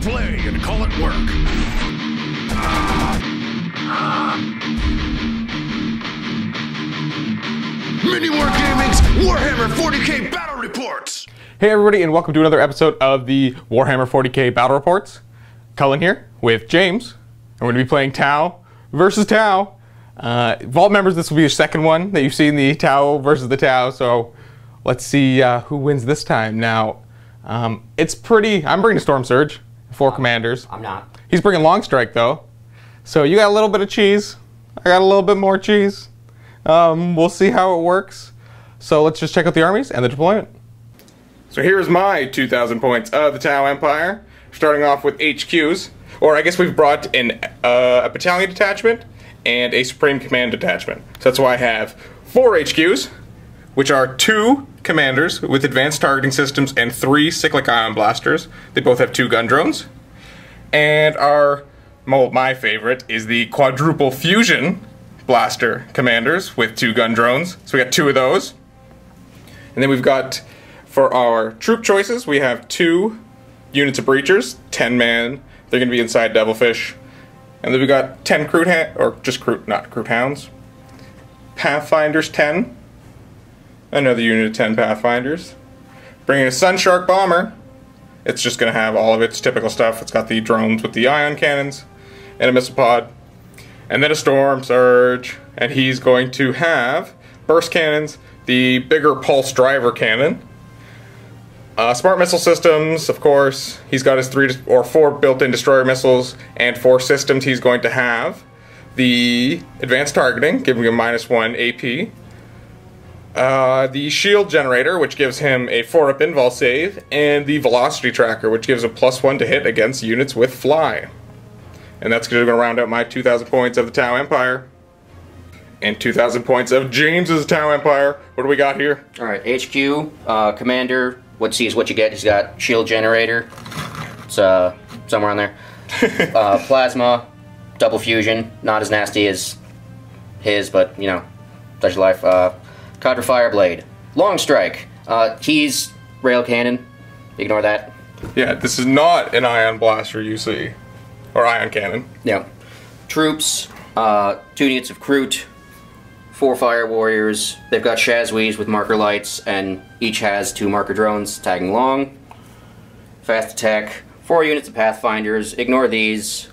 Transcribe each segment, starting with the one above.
play and call it work. MiniWarGaming's Warhammer 40k Battle Reports! Hey everybody, and welcome to another episode of the Warhammer 40k Battle Reports. Cullen here with James, and we're going to be playing Tau versus Tau. Vault members, this will be your second one that you've seen, the Tau versus the Tau, so let's see who wins this time. Now, it's pretty... I'm bringing Storm Surge, 4 commanders. I'm not. He's bringing Long Strike though. So you got a little bit of cheese, I got a little bit more cheese. We'll see how it works. So let's just check out the armies and the deployment. So here's my 2,000 points of the Tau Empire. Starting off with HQs, or I guess we've brought in a battalion detachment and a Supreme Command detachment. So that's why I have 4 HQs, which are 2 commanders with advanced targeting systems and 3 cyclic ion blasters. They both have 2 gun drones. And my favorite is the quadruple fusion blaster commanders with 2 gun drones. So we got 2 of those. And then we've got, for our troop choices, we have 2 units of breachers, 10 man. They're going to be inside Devilfish. And then we got 10 not Crude Hounds. Pathfinders 10. Another unit of 10 Pathfinders. Bringing a Sunshark bomber. It's just going to have all of its typical stuff. It's got the drones with the ion cannons and a missile pod. And then a Storm Surge, and he's going to have burst cannons, the bigger pulse driver cannon, smart missile systems, of course. He's got his 3 or 4 built-in destroyer missiles, and 4 systems he's going to have. The advanced targeting, giving him -1 AP. The shield generator, which gives him a 4-up invul save, and the velocity tracker, which gives a +1 to hit against units with fly. And that's going to round out my 2,000 points of the Tau Empire. And 2,000 points of James's Tau Empire. What do we got here? Alright, HQ, Commander, what you see is what you get. He's got shield generator. It's somewhere on there. Plasma, double fusion, not as nasty as his, but, you know, does your life. Contra Fire Blade. Long Strike. He's rail cannon. Ignore that. Yeah, this is not an ion blaster you see. Or ion cannon. Yeah. Troops, 2 units of Kroot, 4 Fire Warriors. They've got Shazwees with marker lights, and each has 2 marker drones tagging along. Fast attack, 4 units of Pathfinders. Ignore these.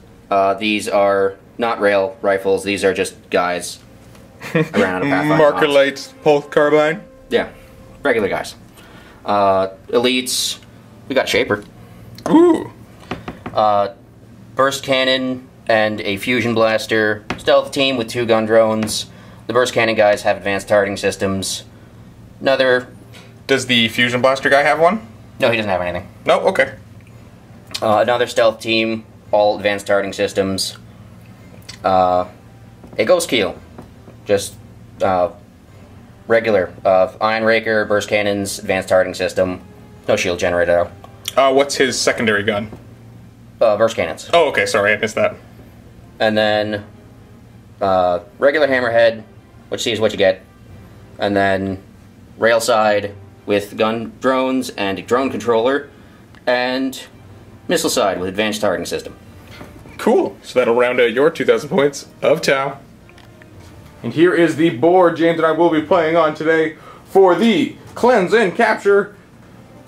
These are not rail rifles, these are just guys. I ran out of Pathfinder marker mods. lights, pulse carbine. Yeah, regular guys. Elites, we got Shaper. Ooh. Burst cannon and a fusion blaster. Stealth team with 2 gun drones. The burst cannon guys have advanced targeting systems. Does the fusion blaster guy have one? No, he doesn't have anything. No? Okay. Another stealth team, all advanced targeting systems. A ghost keel. Just regular. Iron Raker, burst cannons, advanced targeting system. No shield generator though. What's his secondary gun? Burst cannons. Oh, okay, sorry, I missed that. And then regular hammerhead, which sees what you get. And then rail side with gun drones and a drone controller. And missile side with advanced targeting system. Cool. So that'll round out your 2,000 points of Tau. And here is the board James and I will be playing on today for the Cleanse and Capture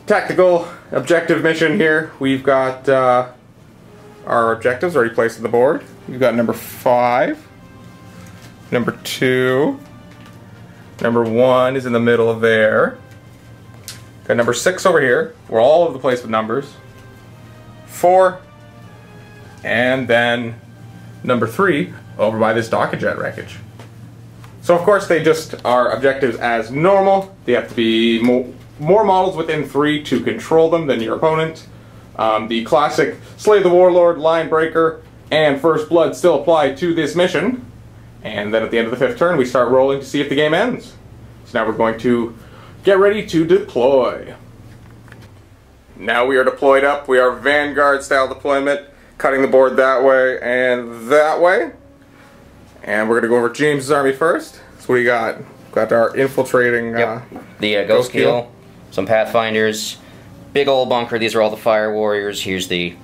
tactical objective mission here. We've got our objectives already placed on the board. We've got number 5, number 2, number 1 is in the middle of there. Got number 6 over here. We're all over the place with numbers. 4, and then number 3 over by this docket jet wreckage. So of course they just are objectives as normal. They have to be more models within 3 to control them than your opponent. The classic Slay the Warlord, Line Breaker, and First Blood still apply to this mission. And then at the end of the 5th turn we start rolling to see if the game ends. So now we're going to get ready to deploy. Now we are deployed up. We are Vanguard style deployment, cutting the board that way and that way. And we're going to go over James's army first. So what do you got? Got our infiltrating the Ghost Keel, some Pathfinders, big old bunker. These are all the Fire Warriors. Here's the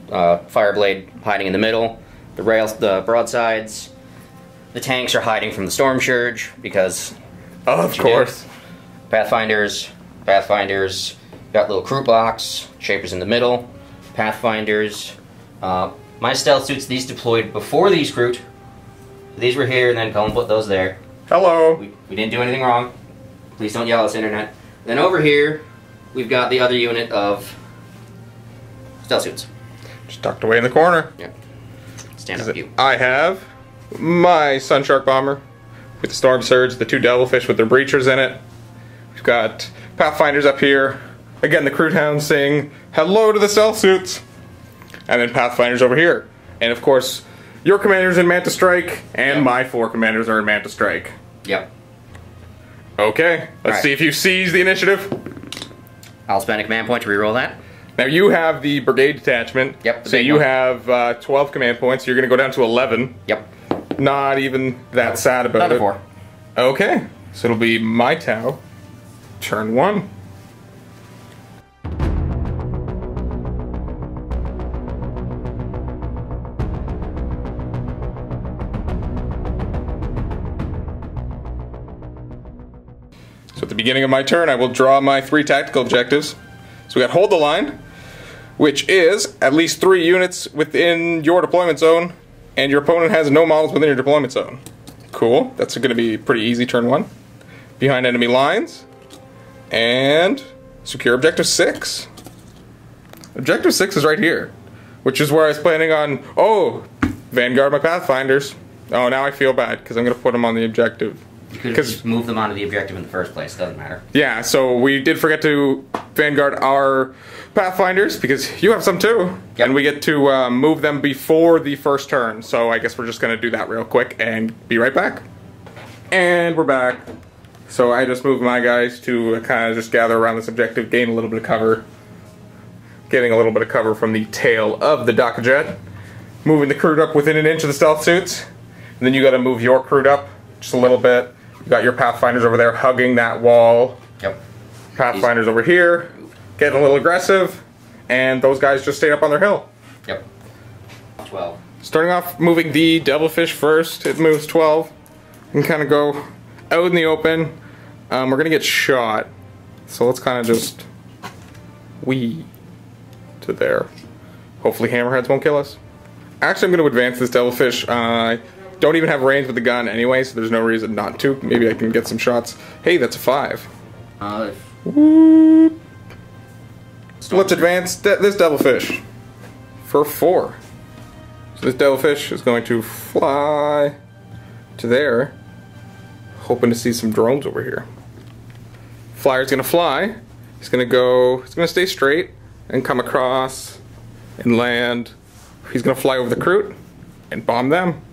Fireblade hiding in the middle. The rails, the broadsides. The tanks are hiding from the Storm Surge because... Of course. Pathfinders. Got little crew box. Shapers in the middle. Pathfinders. My stealth suits, these deployed before these Kroot. These were here, and then Cullen put those there. Hello. We didn't do anything wrong. Please don't yell at us, Internet. Then over here, we've got the other unit of stealth suits. Just tucked away in the corner. Yeah. Stand up view. I have my Sun Shark Bomber with the Storm Surge, the 2 Devilfish with their breachers in it. We've got Pathfinders up here. Again, the Kroot Hounds saying hello to the stealth suits. And then Pathfinders over here. And of course, your commander's in Manta Strike, and my 4 commanders are in Manta Strike. Yep. Okay, let's see if you seize the initiative. I'll spend a command point to reroll that. Now you have the brigade detachment. Yep. So you have 12 command points. So you're going to go down to 11. Yep. Not even that sad about Another it. 4. Okay, so it'll be my Tau. Turn 1. So at the beginning of my turn, I will draw my 3 tactical objectives. So we got hold the line, which is at least 3 units within your deployment zone, and your opponent has no models within your deployment zone. Cool, that's going to be pretty easy turn 1. Behind enemy lines, and secure objective 6. Objective 6 is right here, which is where I was planning on, Vanguard my Pathfinders. Oh, now I feel bad, because I'm going to put them on the objective. You could have just moved them onto the objective in the first place, doesn't matter. Yeah, so we did forget to Vanguard our Pathfinders, because you have some too. Yep. And we get to move them before the first turn, so I guess we're just going to do that real quick and be right back. And we're back. So I just moved my guys to kind of just gather around this objective, gain a little bit of cover. Getting a little bit of cover from the tail of the Dakka Jet. Moving the Kroot up within an inch of the stealth suits. And then you got to move your Kroot up just a little bit. You got your Pathfinders over there hugging that wall. Yep. Pathfinders over here, getting a little aggressive, and those guys just stay up on their hill. Yep. 12. Starting off moving the Devilfish first, it moves 12. You can kind of go out in the open. We're going to get shot, so let's kind of just wee to there. Hopefully hammerheads won't kill us. Actually, I'm going to advance this Devilfish. Don't even have range with the gun anyway, so there's no reason not to. Maybe I can get some shots. Hey, that's a 5. Whoop. So let's advance this Devilfish for 4. So this Devilfish is going to fly to there, hoping to see some drones over here. Flyer's going to fly. He's going to stay straight and come across and land. He's going to fly over the Kroot and bomb them.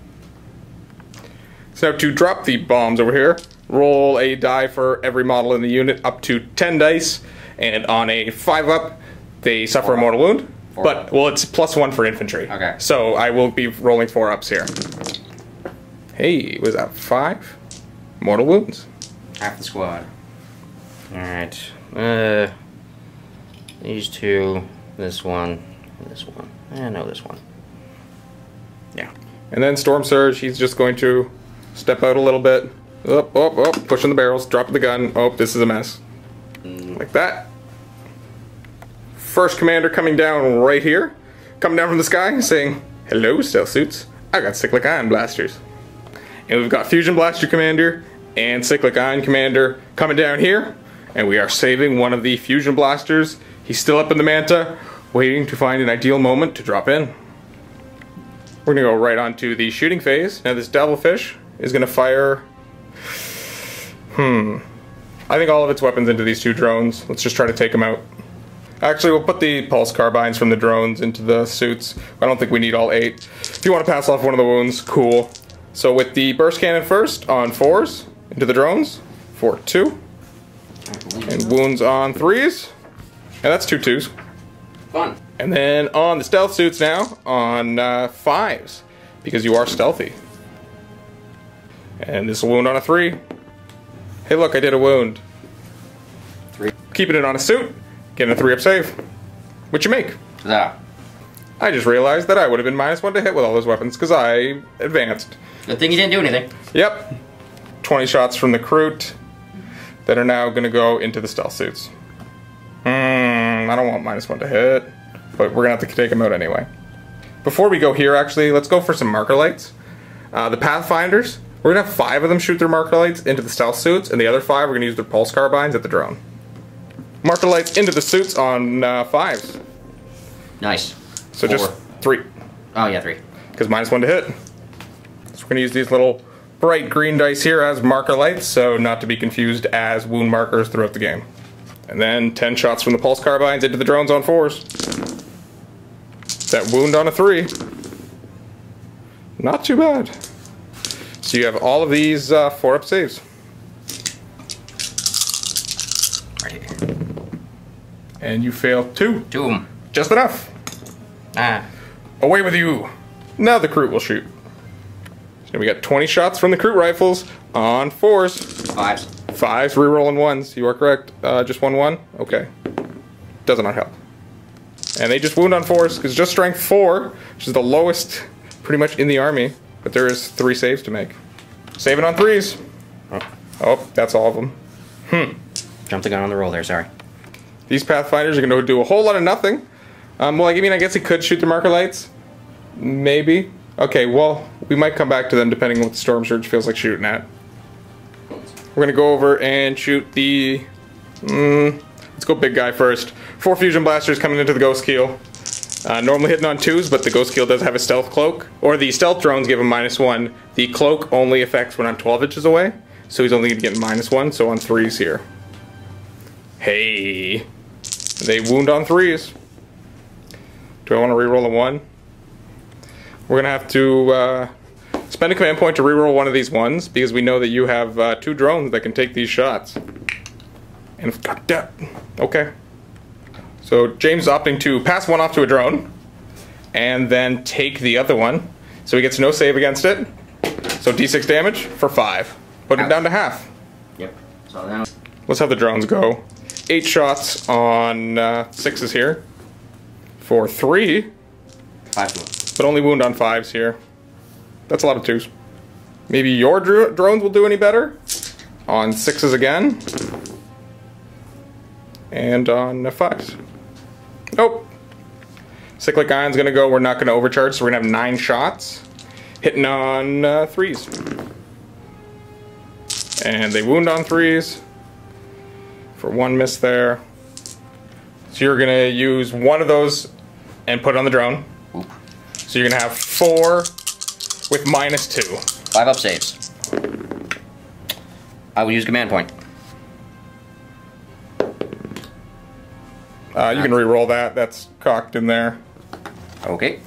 So now to drop the bombs over here, roll a die for every model in the unit up to 10 dice, and on a 5-up, they suffer a mortal wound. But, well, it's +1 for infantry. Okay. So I will be rolling 4-ups here. Hey, was that 5? Mortal wounds. Half the squad. Alright. These 2, this one, and this one. No, this one. Yeah. And then Storm Surge, he's just going to step out a little bit. Pushing the barrels, dropping the gun. Oh, this is a mess. Like that. First commander coming down right here. Coming down from the sky saying, hello, stealth suits. I got cyclic ion blasters. And we've got fusion blaster commander and cyclic ion commander coming down here. And we are saving one of the fusion blasters. He's still up in the Manta, waiting to find an ideal moment to drop in. We're going to go right on to the shooting phase. Now this Devilfish is going to fire... I think all of its weapons into these 2 drones. Let's just try to take them out. Actually, we'll put the pulse carbines from the drones into the suits. I don't think we need all 8. If you want to pass off one of the wounds, cool. So with the burst cannon first, on 4s, into the drones, for 2. And wounds on 3s. And that's 2 2s. Fun. And then on the stealth suits now, on 5s, because you are stealthy. And this will wound on a 3. Hey look, I did a wound. 3. Keeping it on a suit, getting a 3-up save. What you make? Yeah. I just realized that I would have been -1 to hit with all those weapons because I advanced. Good thing you didn't do anything. Yep. 20 shots from the Crute that are now going to go into the stealth suits. I don't want -1 to hit, but we're going to have to take them out anyway. Before we go here, actually, let's go for some marker lights. The Pathfinders, we're going to have 5 of them shoot their marker lights into the stealth suits, and the other 5 we're going to use their pulse carbines at the drone. Marker lights into the suits on 5s. Nice. So 4. just 3. Oh, yeah, 3. Because -1 to hit. So we're going to use these little bright green dice here as marker lights, so not to be confused as wound markers throughout the game. And then 10 shots from the pulse carbines into the drones on 4s. That wound on a 3. Not too bad. So you have all of these 4-up saves. Right here. And you fail 2. 2 of them. Just enough. Ah. Away with you. Now the Crute will shoot. So we got 20 shots from the Crute rifles on 4s. 5s. 5s, rerolling 1s. You are correct. Just 1-1? Okay. Does not help. And they just wound on 4s, because just strength 4, which is the lowest pretty much in the army. But there is 3 saves to make. Saving on 3s. Oh, that's all of them. Jumped the gun on the roll there, sorry. These Pathfinders are going to do a whole lot of nothing. Well, I mean, I guess he could shoot the marker lights. Maybe. Okay, well, we might come back to them depending on what the Storm Surge feels like shooting at. We're going to go over and shoot the... let's go big guy first. 4 fusion blasters coming into the Ghost Keel. Normally hitting on 2s, but the Ghost Keel does have a stealth cloak. Or the stealth drones give him -1. The cloak only affects when I'm 12 inches away. So he's only going to get -1, so on 3s here. Hey! They wound on 3s. Do I want to reroll a 1? We're going to have to spend a command point to reroll one of these 1s, because we know that you have 2 drones that can take these shots. And okay. So James is opting to pass 1 off to a drone, and then take the other one. So he gets no save against it. So D6 damage for 5. Put it down to half. Yep. So now... Let's have the drones go. 8 shots on 6s here. For 3. 5 to 1. But only wound on 5s here. That's a lot of 2s. Maybe your drones will do any better. On 6s again. And on 5s. Nope. Cyclic Ion's gonna go, we're not gonna overcharge, so we're gonna have 9 shots. Hitting on 3s. And they wound on 3s. For 1 miss there. So you're gonna use 1 of those and put it on the drone. Oop. So you're gonna have 4 with -2. 5-up saves. I will use command point. You can re-roll that. That's cocked in there. Okay.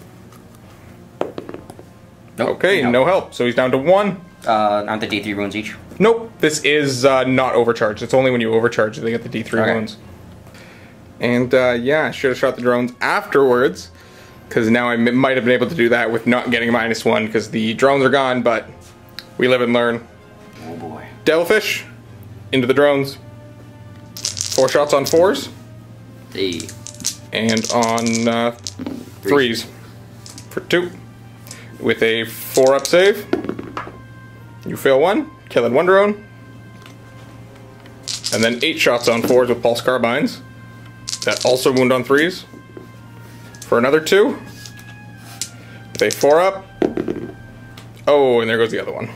Nope. Okay, no help. So he's down to 1. Aren't the D3 wounds each? Nope, this is not overcharged. It's only when you overcharge that they get the D3 Okay. wounds. And yeah, I should have shot the drones afterwards, because now I might have been able to do that with not getting -1, because the drones are gone, but we live and learn. Oh boy. Devilfish, into the drones. 4 shots on 4s. The And on 3s. For 2. With a 4-up save. You fail 1, killing 1 drone. And then 8 shots on 4s with pulse carbines. That also wound on 3s. For another 2. With a 4-up. Oh, and there goes the other one.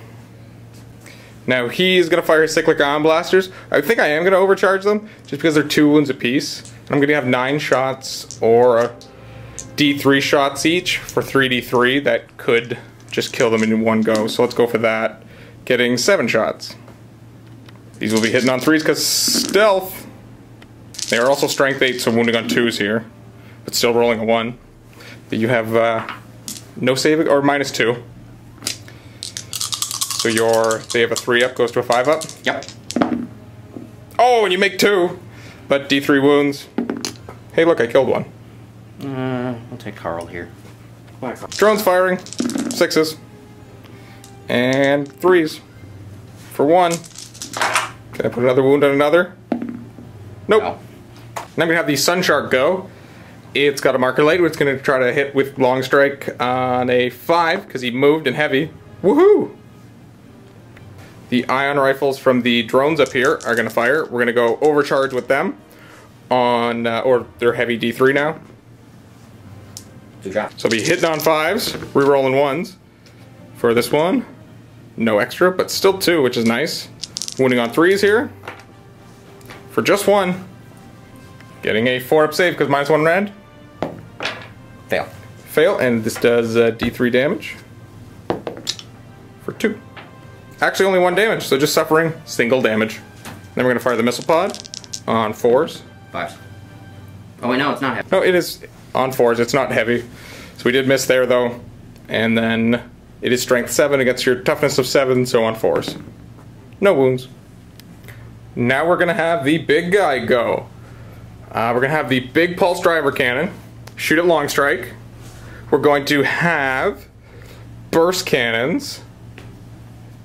Now he's going to fire his Cyclic Ion Blasters. I think I am going to overcharge them, just because they're 2 wounds apiece. I'm going to have 9 shots, or D3 shots each, for 3D3. That could just kill them in one go, so let's go for that. Getting 7 shots. These will be hitting on 3s because stealth. They are also strength 8, so wounding on 2s here. But still rolling a 1. You have no saving, or -2. So they have a 3-up, goes to a 5-up? Yep. Oh, and you make 2, but D3 wounds. Hey, look, I killed 1. I'll take Carl here. Drones firing, 6s, and 3s for 1. Can I put another wound on another? Nope. No. And I'm gonna have the Sun Shark go. It's got a marker light, which is going to try to hit with long strike on a 5 because he moved and heavy. Woohoo! The ion rifles from the drones up here are going to fire. We're going to go overcharge with them on, or they're heavy D3 now. Good job. So be hitting on 5s, rerolling 1s. For this one, no extra, but still 2, which is nice. Wounding on 3s here. For just 1. Getting a 4-up save because -1 rad. Fail. Fail, and this does D3 damage. For 2. Actually only 1 damage, so just suffering single damage. Then we're going to fire the missile pod on 4s. 5s. Oh wait, no, it's not heavy. No, it is on 4s, it's not heavy. So we did miss there though. And then it is strength 7 against your toughness of 7, so on 4s. No wounds. Now we're going to have the big guy go. We're going to have the big pulse driver cannon. Shoot at long strike. We're going to have burst cannons.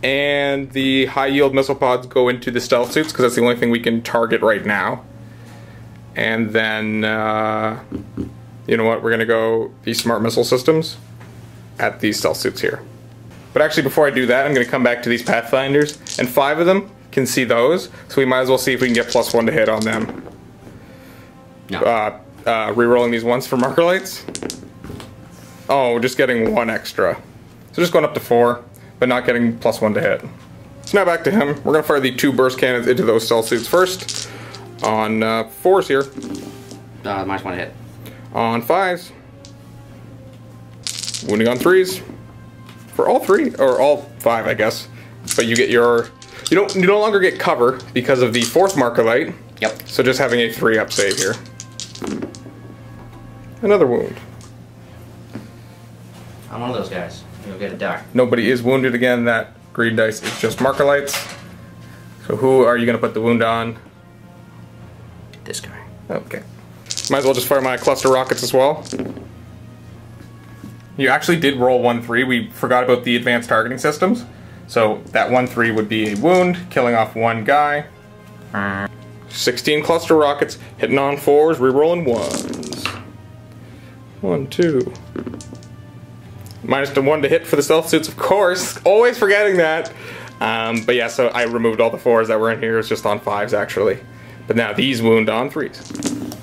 And the high yield missile pods go into the stealth suits because that's the only thing we can target right now. And then, you know what, we're going to go these smart missile systems at these stealth suits here. But actually before I do that, I'm going to come back to these Pathfinders, and 5 of them can see those, so we might as well see if we can get +1 to hit on them. No. Rerolling these ones for marker lights. Oh, we're just getting 1 extra. So just going up to 4, but not getting +1 to hit. So now back to him. We're going to fire the 2 burst cannons into those stealth suits first. On 4s here. -1 to hit. On 5s. Wounding on 3s. For all 3, or all 5 I guess. But you get your... You no longer get cover because of the 4th marker light. Yep. So just having a 3-up save here. Another wound. I'm one of those guys. You'll get a die. Nobody is wounded again. That green dice is just marker lights. So who are you going to put the wound on? This guy. Okay. Might as well just fire my cluster rockets as well. You actually did roll 1-3. We forgot about the advanced targeting systems. So that 1-3 would be a wound, killing off 1 guy. 16 cluster rockets, hitting on 4s, rerolling 1s. 1, 2. -1 to hit for the stealth suits, of course. Always forgetting that. But yeah, so I removed all the 4s that were in here. It's just on 5s actually. But now these wound on 3s.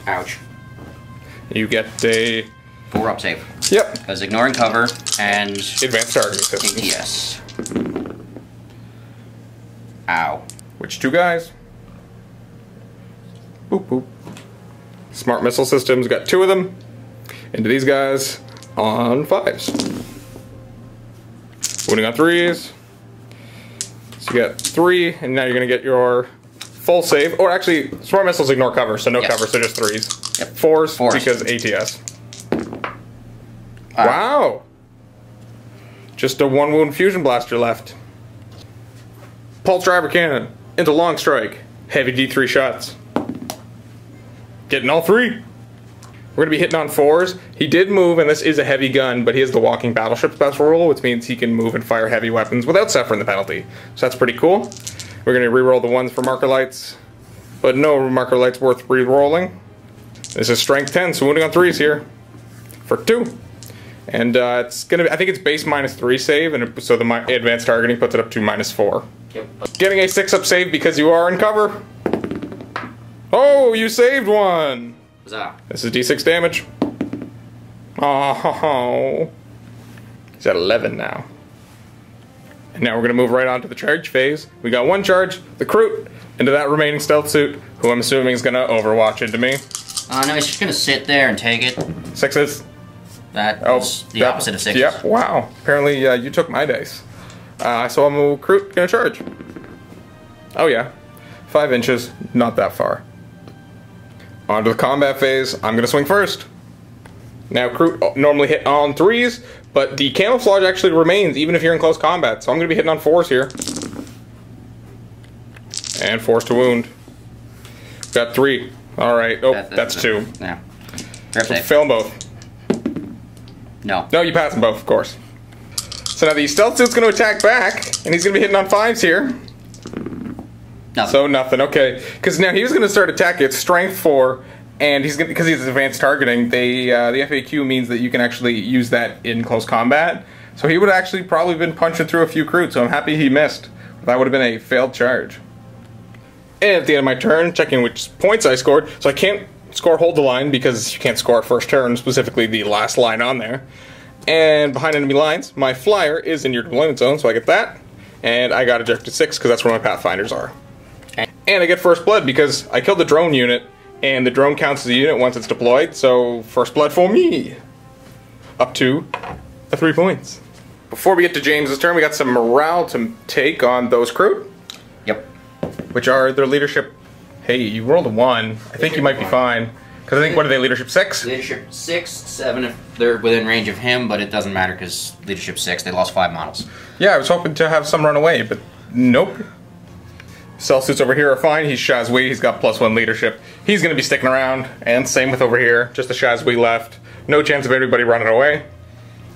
Ouch. You get a 4-up save. Yep. Because ignoring cover and Advanced targeting systems. yes. Ow. Which 2 guys? Boop boop. Smart missile systems, got 2 of them. Into these guys on 5s. Wounding on 3s. So you got 3, and now you're gonna get your full save. Or actually, smart missiles ignore cover, so no Yes. cover, so just 3s. Yep. 4s, 4s. because ATS. Alright. Wow! Just a 1 wound fusion blaster left. Pulse driver cannon into long strike. Heavy D3 shots. Getting all 3. We're going to be hitting on 4s. He did move, and this is a heavy gun, but he has the walking battleship special rule, which means he can move and fire heavy weapons without suffering the penalty. So that's pretty cool. We're going to reroll the 1s for marker lights, but no marker lights worth rerolling. This is strength 10, so wounding on 3s here for 2. And it's going to be, I think it's base -3 save, and so the advanced targeting puts it up to -4. Yep. Getting a 6-up save because you are in cover. Oh, you saved 1. Huzzah. This is D6 damage. Oh, he's at 11 now. And now we're going to move right on to the charge phase. We got 1 charge, the Kroot, into that remaining stealth suit, who I'm assuming is going to overwatch into me. No, he's just going to sit there and take it. 6s. That's the opposite of 6s. Yep, wow. Apparently you took my dice. So I'm a Kroot going to charge. Oh yeah. 5 inches, not that far. On to the combat phase. I'm going to swing first. Now, Kroot normally hit on 3s, but the camouflage actually remains even if you're in close combat. So I'm going to be hitting on 4s here. And 4s to wound. Got 3. Alright. Oh, that's 2. Yeah. Grab safe. Fail them both. No. No, you pass them both, of course. So now the stealth suit's going to attack back, and he's going to be hitting on 5s here. Nothing. So nothing, okay. Because now he was going to start attacking at strength 4 And because he's advanced targeting, the FAQ means that you can actually use that in close combat. So he would have actually probably been punching through a few Kroot, so I'm happy he missed. That would have been a failed charge. And at the end of my turn, checking which points I scored. So I can't score hold the line because you can't score at first turn, specifically the last line on there. And behind enemy lines, my flyer is in your deployment zone, so I get that. And I got objective 6 because that's where my Pathfinders are. And I get first blood because I killed the drone unit, and the drone counts as a unit once it's deployed, so first blood for me. Up to 3 points. Before we get to James's turn, we got some morale to take on those Kroot. Yep. Which are their leadership. Hey, you rolled a 1. I think you might be fine. Because I think, what are they, leadership 6? Leadership 6, 7 if they're within range of him, but it doesn't matter because leadership 6, they lost 5 models. Yeah, I was hoping to have some run away, but nope. Cell suits over here are fine. He's Shazwi. He's got +1 leadership. He's going to be sticking around. And same with over here. Just a Shazwi left. No chance of anybody running away.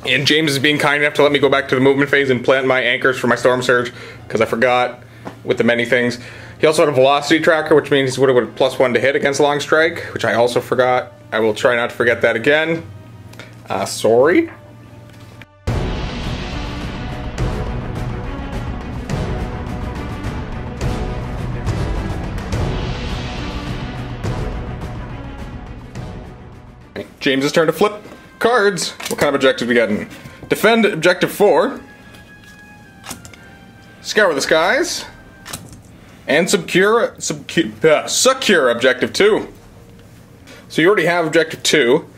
And James is being kind enough to let me go back to the movement phase and plant my anchors for my Storm Surge. Because I forgot with the many things. He also had a velocity tracker, which means he would have +1 to hit against long strike. Which I also forgot. I will try not to forget that again. Sorry. James's turn to flip cards. What kind of objective we getting? Defend objective 4. Scour the skies. And secure objective 2. So you already have objective 2.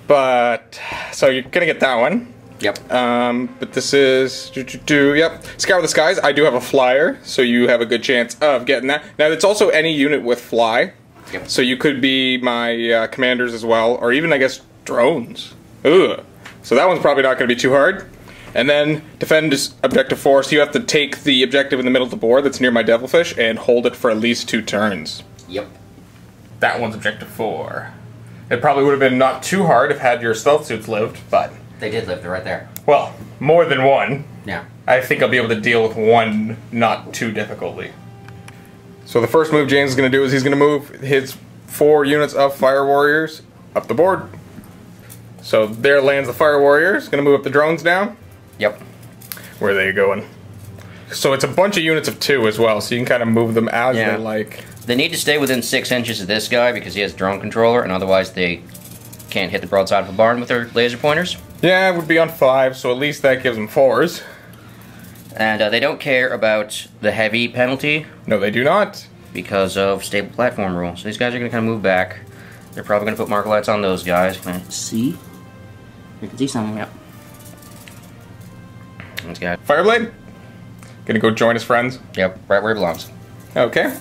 But, so you're gonna get that one. Yep. But this is, yep. Scour the skies. I do have a flyer, so you have a good chance of getting that. Now, it's also any unit with fly. Yep. So you could be my commanders as well, or even, I guess, drones. Ugh. So that one's probably not going to be too hard. And then defend objective 4, so you have to take the objective in the middle of the board that's near my Devilfish and hold it for at least 2 turns. Yep. That one's objective 4. It probably would have been not too hard if had your stealth suits lived, but... They did live, they're right there. Well, more than one. Yeah. I think I'll be able to deal with one not too difficultly. So the first move James is going to do is he's going to move his 4 units of Fire Warriors up the board. So there lands the Fire Warriors. Going to move up the drones down. Yep. Where are they going? So it's a bunch of units of 2 as well, so you can kind of move them as Yeah. they like. They need to stay within 6 inches of this guy because he has drone controller, and otherwise they can't hit the broadside of a barn with their laser pointers. Yeah, it would be on 5, so at least that gives them 4s. And they don't care about the heavy penalty. No, they do not. Because of stable platform rule. So these guys are going to kind of move back. They're probably going to put marker lights on those guys. See? You can see something, yep. This guy. Fireblade? Gonna go join his friends. Yep, right where he belongs. Okay.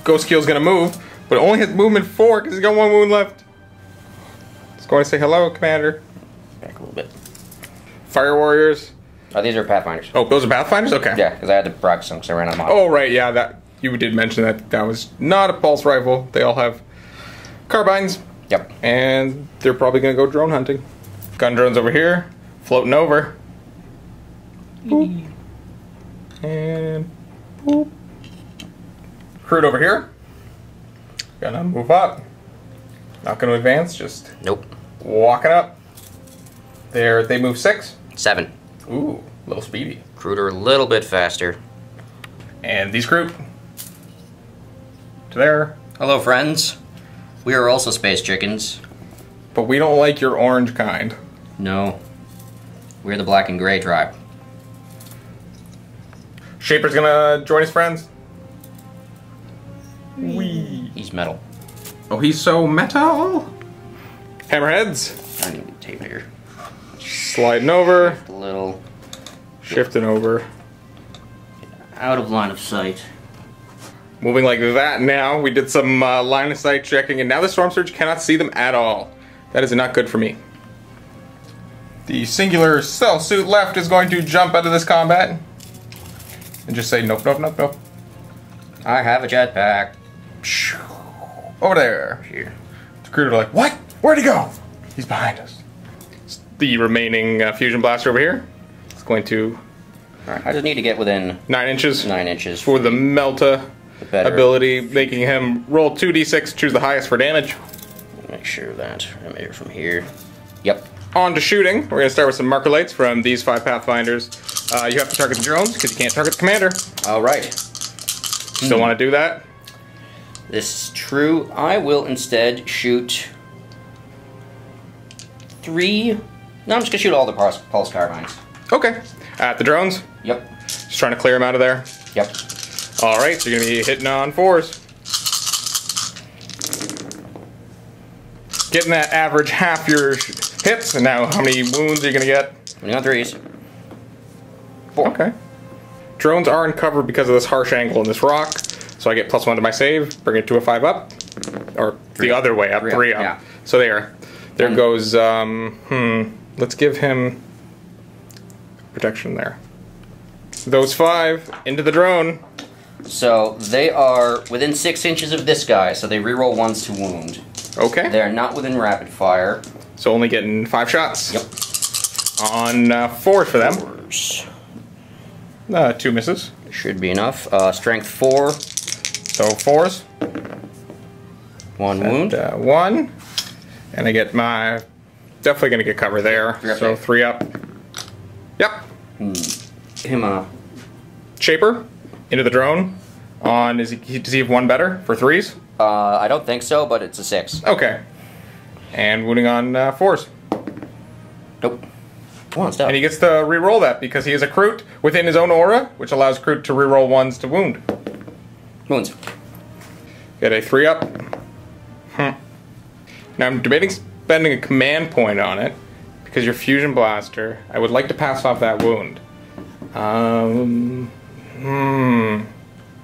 Ghost Keel's gonna move, but only has movement 4 because he's got 1 wound left. Just going to say hello, Commander. Back a little bit. Fire Warriors. Oh, these are Pathfinders. Oh, those are Pathfinders? Okay. Yeah, because I had to practice them because I ran out of model. Oh, right, yeah, that you did mention that that was not a pulse rifle. They all have carbines. Yep. And they're probably gonna go drone hunting. Gun drones over here, floating over. Boop. And boop. Kroot over here. Gonna move up. Not gonna advance, just Nope. walking up. There, they move 6. 7. Ooh, a little speedy. Kroot are a little bit faster. And these Kroot. To there. Hello, friends. We are also space chickens. But we don't like your orange kind. No. We're the black and gray tribe. Shaper's gonna join his friends. Wee. He's metal. Oh, he's so metal. Hammerheads. I need to tape here. Sliding over. A little Shifting over. out of line of sight. Moving like that now. We did some line of sight checking, and now the Storm Surge cannot see them at all. That is not good for me. The singular cell suit left is going to jump out of this combat and just say nope, nope, nope, nope. I have a jetpack. Over there. Here. The Kroot are like, what? Where'd he go? He's behind us. The remaining fusion blaster over here is going to Alright, I just need to get within 9 inches 9 inches. for the Melta. better ability, making him roll 2d6, choose the highest for damage. Make sure that I measure from here. Yep. On to shooting. We're going to start with some marker lights from these 5 Pathfinders. You have to target the drones because you can't target the commander. All right. Still want to do that? This is true. I will instead shoot 3. No, I'm just going to shoot all the pulse carbines. Okay. At the drones? Yep. Just trying to clear them out of there. Yep. Alright, so you're going to be hitting on 4s. Getting that average half your hits, and now how many wounds are you going to get? Only on 3s. 4. Okay. Drones are in cover because of this harsh angle in this rock, so I get +1 to my save, bring it to a 5 up. Or the other way up, 3 up. Yeah. So there goes, let's give him protection there. Those 5 into the drone. So they are within 6 inches of this guy, so they reroll 1s to wound. Okay. They're not within rapid fire. So only getting 5 shots. Yep. On 4 for them. 4s. 2 misses. Should be enough. Strength 4. So 4s. 1 wound. 1. And I get my... Definitely going to get cover there. 3 up so there. 3 up. Yep. Him Shaper. Into the drone. Does he have 1 better for 3s? I don't think so, but it's a 6. Okay. And wounding on 4s. Nope. Come on, stop. And he gets to re-roll that because he is a Kroot within his own aura, which allows Kroot to re-roll 1s to wound. Wounds. Get a 3 up. Now I'm debating spending a command point on it because your fusion blaster. I would like to pass off that wound. I'm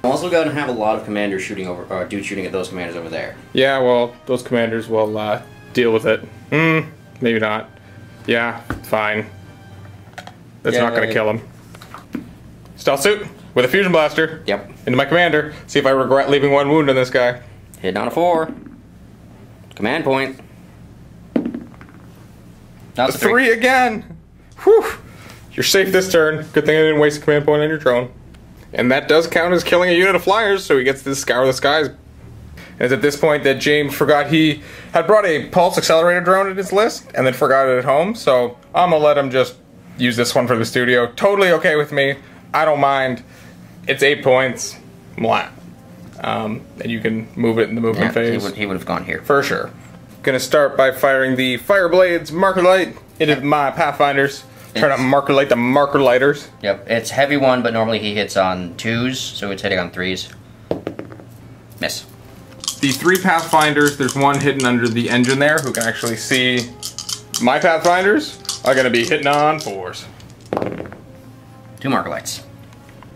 also going to have a lot of commanders shooting over, or dudes shooting at those commanders over there. Yeah, well, those commanders will deal with it. Maybe not. Yeah, fine. That's not going to kill him. Stealth suit with a fusion blaster. Yep. Into my commander. See if I regret leaving 1 wound on this guy. Hitting on a 4. Command point. That's a 3 again. Whew. You're safe this turn. Good thing I didn't waste a command point on your drone. And that does count as killing a unit of flyers, so he gets to scour the skies. And it's at this point that James forgot he had brought a pulse accelerator drone in his list, and then forgot it at home, so I'm gonna let him just use this one for the studio. Totally okay with me. I don't mind. It's 8 points. Mwah. And you can move it in the movement phase. He would have gone here. For sure. Gonna start by firing the Fireblades Marker Light into my Pathfinders. Trying to marker light the marker lighters. Yep, it's heavy 1, but normally he hits on 2s, so it's hitting on 3s. Miss. The 3 Pathfinders, there's 1 hidden under the engine there who can actually see my Pathfinders are gonna be hitting on 4s. 2 marker lights.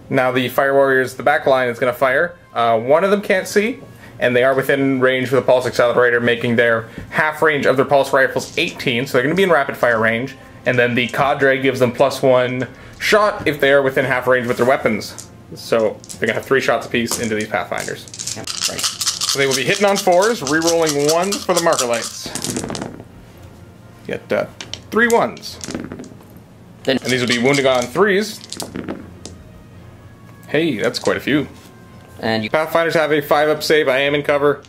Now the Fire Warriors, the back line is gonna fire. 1 of them can't see, and they are within range for the Pulse Accelerator, making their half range of their Pulse Rifles 18, so they're gonna be in rapid fire range. And then the cadre gives them +1 shot if they are within half range with their weapons. So they're going to have 3 shots apiece into these Pathfinders. Yep, right. So they will be hitting on 4s, re-rolling 1s for the marker lights. Get 3 1s. Then And these will be wounding on 3s. Hey, that's quite a few. and you Pathfinders have a 5 up save. I am in cover,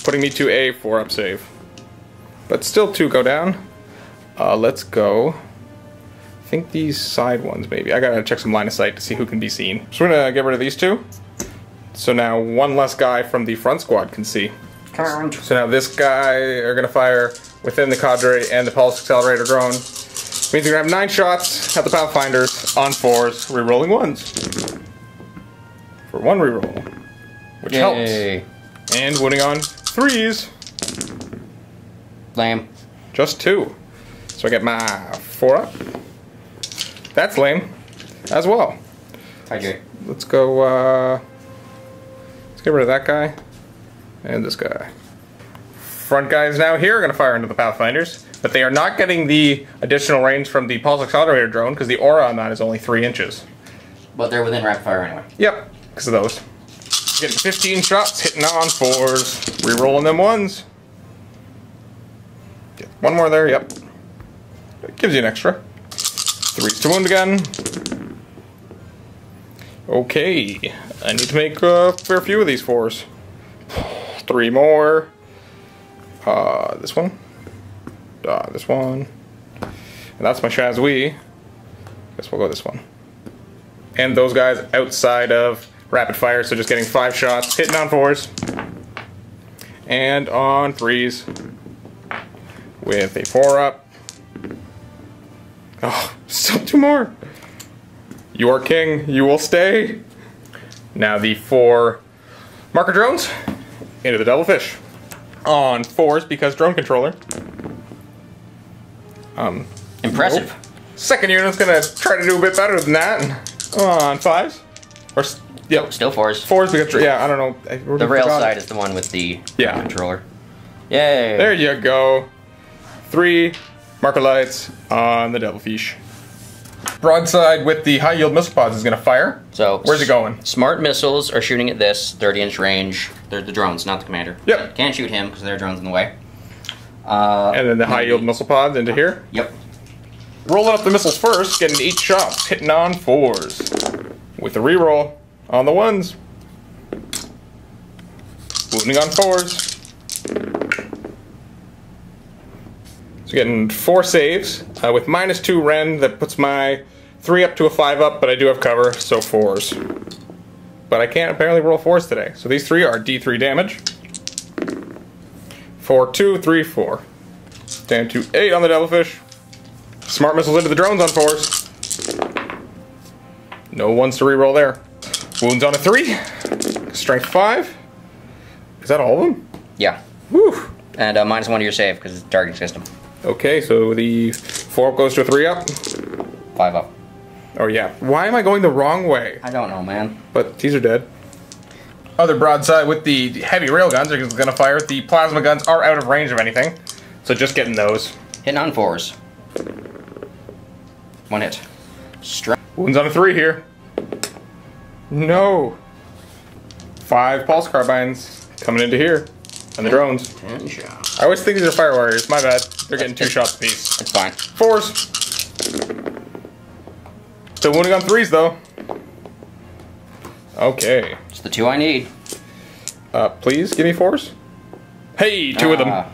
putting me to a 4 up save. But still 2 go down. Let's go. I think these side ones maybe. I gotta check some line of sight to see who can be seen. So we're gonna get rid of these 2. So now 1 less guy from the front squad can see. So now this guy are gonna fire within the cadre and the Pulse Accelerator drone. Means we're gonna have 9 shots at the Pathfinders on 4s, re-rolling 1s. For 1 re-roll. Which helps. And wounding on 3s. Lame. Just 2. So I get my 4 up. That's lame as well. Hi, Jay. Let's go, let's get rid of that guy and this guy. Front guys now here are going to fire into the Pathfinders, but they are not getting the additional range from the Pulse Accelerator drone because the aura on that is only 3 inches. But they're within rapid fire anyway. Yep, because of those. Getting 15 shots, hitting on 4s, re-rolling them 1s. Get 1 more there, yep. It gives you an extra. 3s to wound again. Okay, I need to make a fair few of these 4s. 3 more. This one. This one. And that's my Shazwee. Guess we'll go this one. And those guys outside of rapid fire, so just getting 5 shots, hitting on 4s. And on 3s. With a 4-up. Oh, still 2 more. You are king, you will stay. Now the 4 marker drones into the devilfish. On 4s because drone controller. Impressive. Nope. Second unit's gonna try to do a bit better than that. On 5s. Or, yep. Still 4s. 4s because, yeah, I don't know. The rail side is the one with the controller. Yay. There you go. 3 marker lights on the devilfish. Broadside with the high yield missile pods is going to fire. So where's it going? Smart missiles are shooting at this 30-inch range. They're the drones, not the commander. Yep. Can't shoot him because there are drones in the way. And then the high yield missile pods into here. Yep. Rolling up the missiles first, getting 8 shots, hitting on 4s. With the reroll on the 1s. Wounding on 4s. So getting 4 saves with -2 rend. That puts my 3 up to a 5 up, but I do have cover, so 4s. But I can't apparently roll 4s today. So these 3 are D3 damage. 4, 2, 3, 4. Down to 8 on the devilfish. Smart missiles into the drones on 4s. No 1s to reroll there. Wounds on a 3. Strength 5. Is that all of them? Yeah. Whew. And -1 to your save because it's a targeting system. Okay, so the 4 up goes to a 3 up. 5 up. Oh yeah. Why am I going the wrong way? I don't know, man. But these are dead. Other broadside with the heavy rail guns are going to fire. The plasma guns are out of range of anything. So just getting those. Hitting on 4s. 1 hit. Wounds on a 3 here. No. 5 pulse carbines coming into here. And the drones. 10 shots. I always think these are fire warriors. My bad. They're getting 2 shots apiece. It's fine. 4s. Still wounding on 3s though. Okay. It's the 2 I need. Please give me 4s. Hey, 2 of them.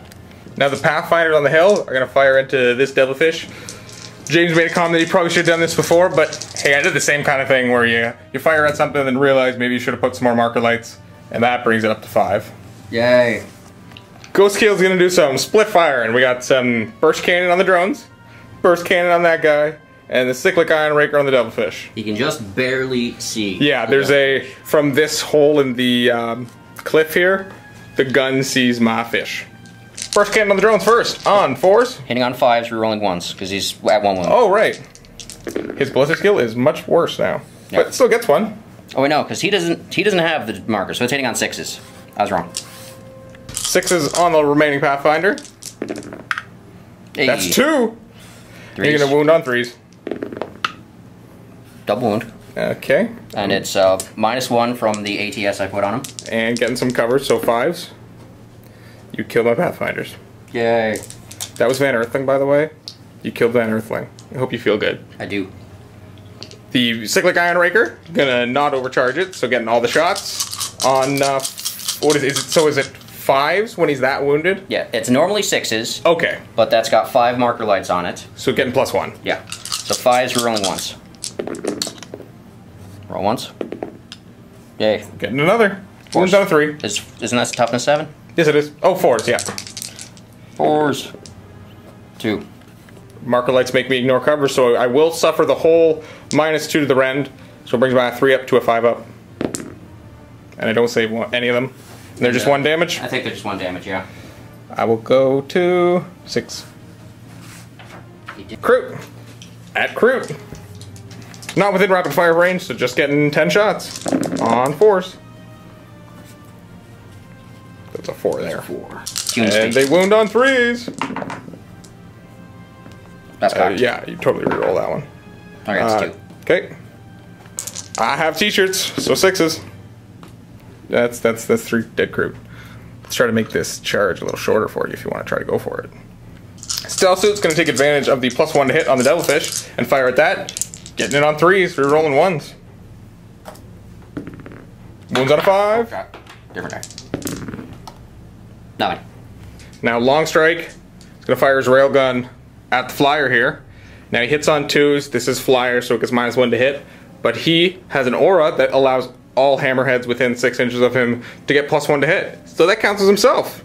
Now the Pathfinders on the hill are going to fire into this devilfish. James made a comment that he probably should have done this before, but hey, I did the same kind of thing where you fire at something and then realize maybe you should have put some more marker lights, and that brings it up to 5. Yay. Ghost Kill's going to do some split fire, and we got some burst cannon on the drones, burst cannon on that guy, and the cyclic ion raker on the devilfish. You can just barely see. Yeah, there's from this hole in the cliff here, the gun sees my fish. Burst cannon on the drones first, on 4s. Hitting on 5s, rerolling 1s, because he's at 1 wound. Oh, right. His ballistic skill is much worse now, but still gets 1. Oh, wait, no, because he doesn't have the marker, so it's hitting on 6s. I was wrong. 6s on the remaining Pathfinder. Hey. That's 2. 3s. You're gonna wound on 3s. Double wound. Okay. And it's -1 from the ATS I put on him. And getting some cover, so 5s. You killed my Pathfinders. Yay. That was Van Earthling, by the way. You killed Van Earthling. I hope you feel good. I do. The Cyclic Ion Raker, gonna not overcharge it, so getting all the shots on, what is it? So is it 5s when he's that wounded? Yeah, it's normally 6s. Okay. But that's got 5 marker lights on it. So getting +1. Yeah. So 5s, rerolling 1s. Roll 1s. Yay. Getting another. Wounds on a 3. Isn't that toughness 7? Yes, it is. Oh, 4s, yeah. 4s. 2. Marker lights make me ignore cover, so I will suffer the whole -2 to the rend. So it brings my 3 up to a 5 up. And I don't save any of them. And they're just 1 damage? I think they're just 1 damage, yeah. I will go to 6. Crute. At Crute. Not within rapid fire range, so just getting 10 shots. On 4s. That's a 4 there. 4. And they wound on 3s. That's cocked. Yeah, you totally reroll that one. Okay, it's 2. Okay. I have t-shirts, so 6s. That's 3 dead Crute. Let's try to make this charge a little shorter for you if you want to try to go for it. Stealth Suit's going to take advantage of the +1 to hit on the devilfish and fire at that. Getting it on 3s, rerolling 1s. Wounds on a 5. Drop. Different guy. Nothing. Now long strike. He's gonna fire his railgun at the flyer here. Now he hits on 2s. This is flyer, so it gets -1 to hit. But he has an aura that allows all hammerheads within 6 inches of him to get +1 to hit. So that counts as himself.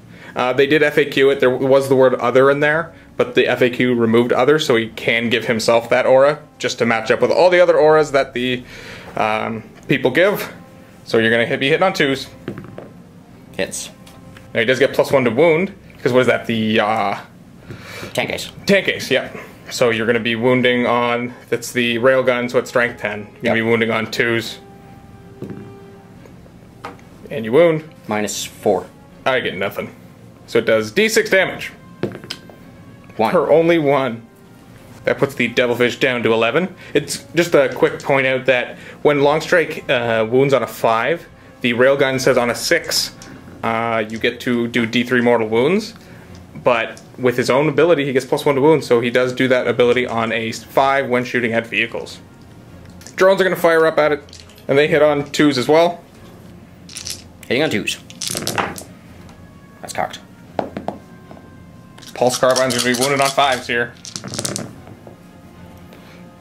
They did FAQ it. There was the word other in there, but the FAQ removed other, so he can give himself that aura just to match up with all the other auras that the people give. So you're going to be hitting on 2s. Hits. Now he does get +1 to wound, because what is that? The Tank ace. tank ace, yeah. So you're going to be wounding on, that's the railgun, so it's strength 10. You're going to be wounding on 2s. And you wound. -4. I get nothing. So it does D6 damage. 1. Per only 1. That puts the Devilfish down to 11. It's just a quick point out that when long strike wounds on a 5, the railgun says on a 6, you get to do D3 mortal wounds. But with his own ability, he gets +1 to wounds, so he does do that ability on a 5 when shooting at vehicles. Drones are going to fire up at it, and they hit on 2s as well. Hitting on 2s. That's cocked. Pulse Carbine's going to be wounded on 5s here.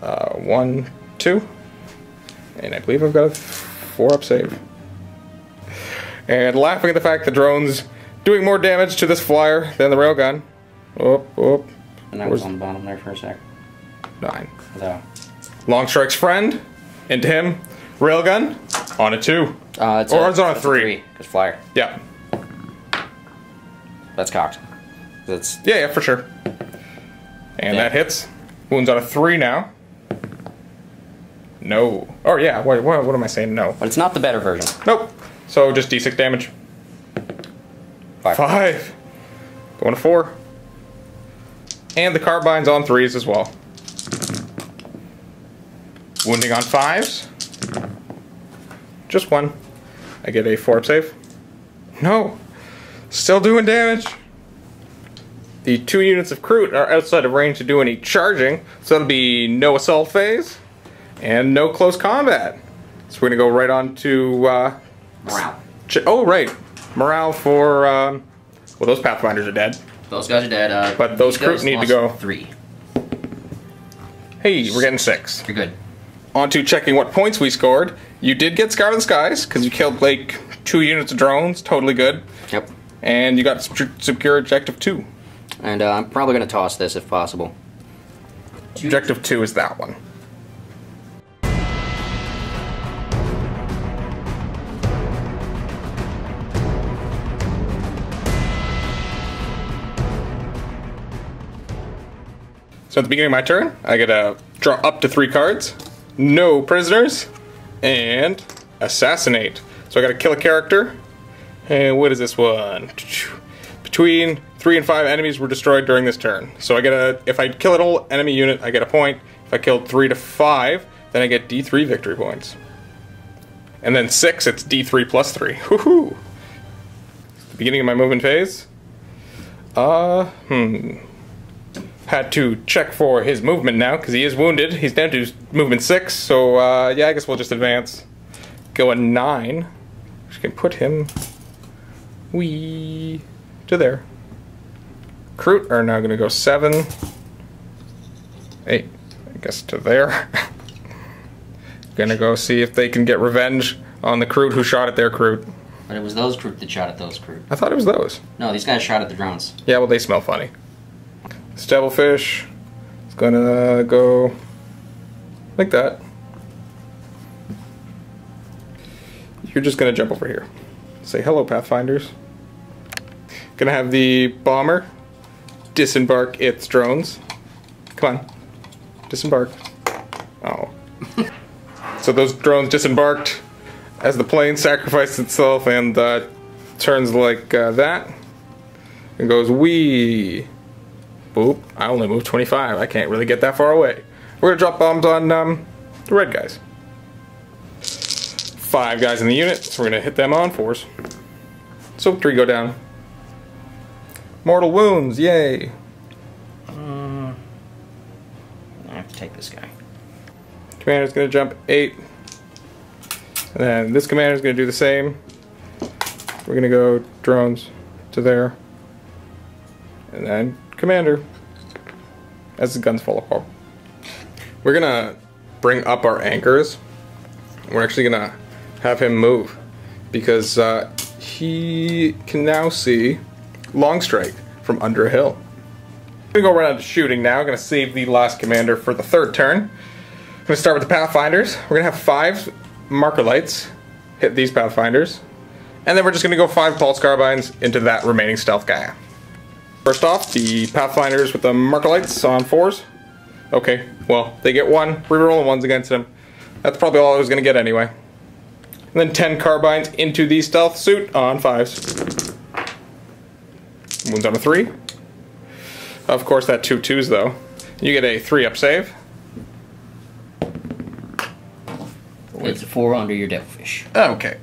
1, 2. And I believe I've got a 4-up save. And laughing at the fact the drone's doing more damage to this flyer than the railgun. Oh. And that was on the bottom there for a sec. 9. So. Long strike's friend. Into him. Railgun. On a 2. It's on a 3. Because flyer. Yeah. That's cocked. That's Yeah, for sure. And that hits. Wounds on a 3 now. No. Oh yeah, what am I saying? No. But it's not the better version. Nope. So just D6 damage. 5. Going to 4. And the carbine's on 3s as well. Wounding on 5s. Just 1. I get a 4-up save. No. Still doing damage. The 2 units of Crute are outside of range to do any charging, so that'll be no assault phase and no close combat. So we're gonna go right on to Morale. Oh right, morale for well, those Pathfinders are dead. Those guys are dead. But those Crute need to go. 3. Hey, we're getting 6. You're good. On to checking what points we scored. You did get Scar of the Skies because you killed like 2 units of drones. Totally good. Yep. And you got secure objective 2. And I'm probably going to toss this if possible. Objective 2 is that one. So at the beginning of my turn, I get to draw up to 3 cards, no prisoners, and assassinate. So I got to kill a character. And what is this one? Between 3 and 5 enemies were destroyed during this turn. So I get if I kill an whole enemy unit, I get a point. If I killed 3 to 5, then I get D3 victory points. And then 6, it's D3 plus 3. Woohoo! The beginning of my movement phase. Had to check for his movement now, because he is wounded. He's down to movement 6, so yeah, I guess we'll just advance. Go a 9. Which can put him to there. Crute are now going to go 7, 8, I guess to there. Gonna go see if they can get revenge on the Crute who shot at their Crute. But it was those Crute that shot at those Crute. I thought it was those. No, these guys shot at the drones. Yeah, well, they smell funny. This Devilfish is gonna go like that. You're just gonna jump over here. Say hello, Pathfinders. Gonna have the bomber disembark its drones. Come on. Disembark. Oh. So those drones disembarked as the plane sacrificed itself and turns like that. And goes wee. Boop. I only moved 25. I can't really get that far away. We're gonna drop bombs on the red guys. 5 guys in the unit, so we're gonna hit them on 4s. So 3 go down. Mortal wounds, yay! I have to take this guy. Commander's gonna jump 8. And then this commander is going to do the same. We're going to go drones to there. And then commander. As the guns fall apart. We're going to bring up our anchors. We're actually going to have him move. Because he can now see long strike from under a hill. I'm going to go right on to shooting now. I'm going to save the last commander for the third turn. I'm going to start with the Pathfinders. We're going to have 5 marker lights hit these Pathfinders. And then we're just going to go 5 pulse carbines into that remaining stealth guy. First off, the Pathfinders with the marker lights on 4s. Okay, well, they get 1. We're rolling 1s against them. That's probably all I was going to get anyway. And then 10 carbines into the stealth suit on 5s. Wounds on a 3. Of course, that 2 2s though. You get a 3 up save. It's a 4 under your devilfish. Okay.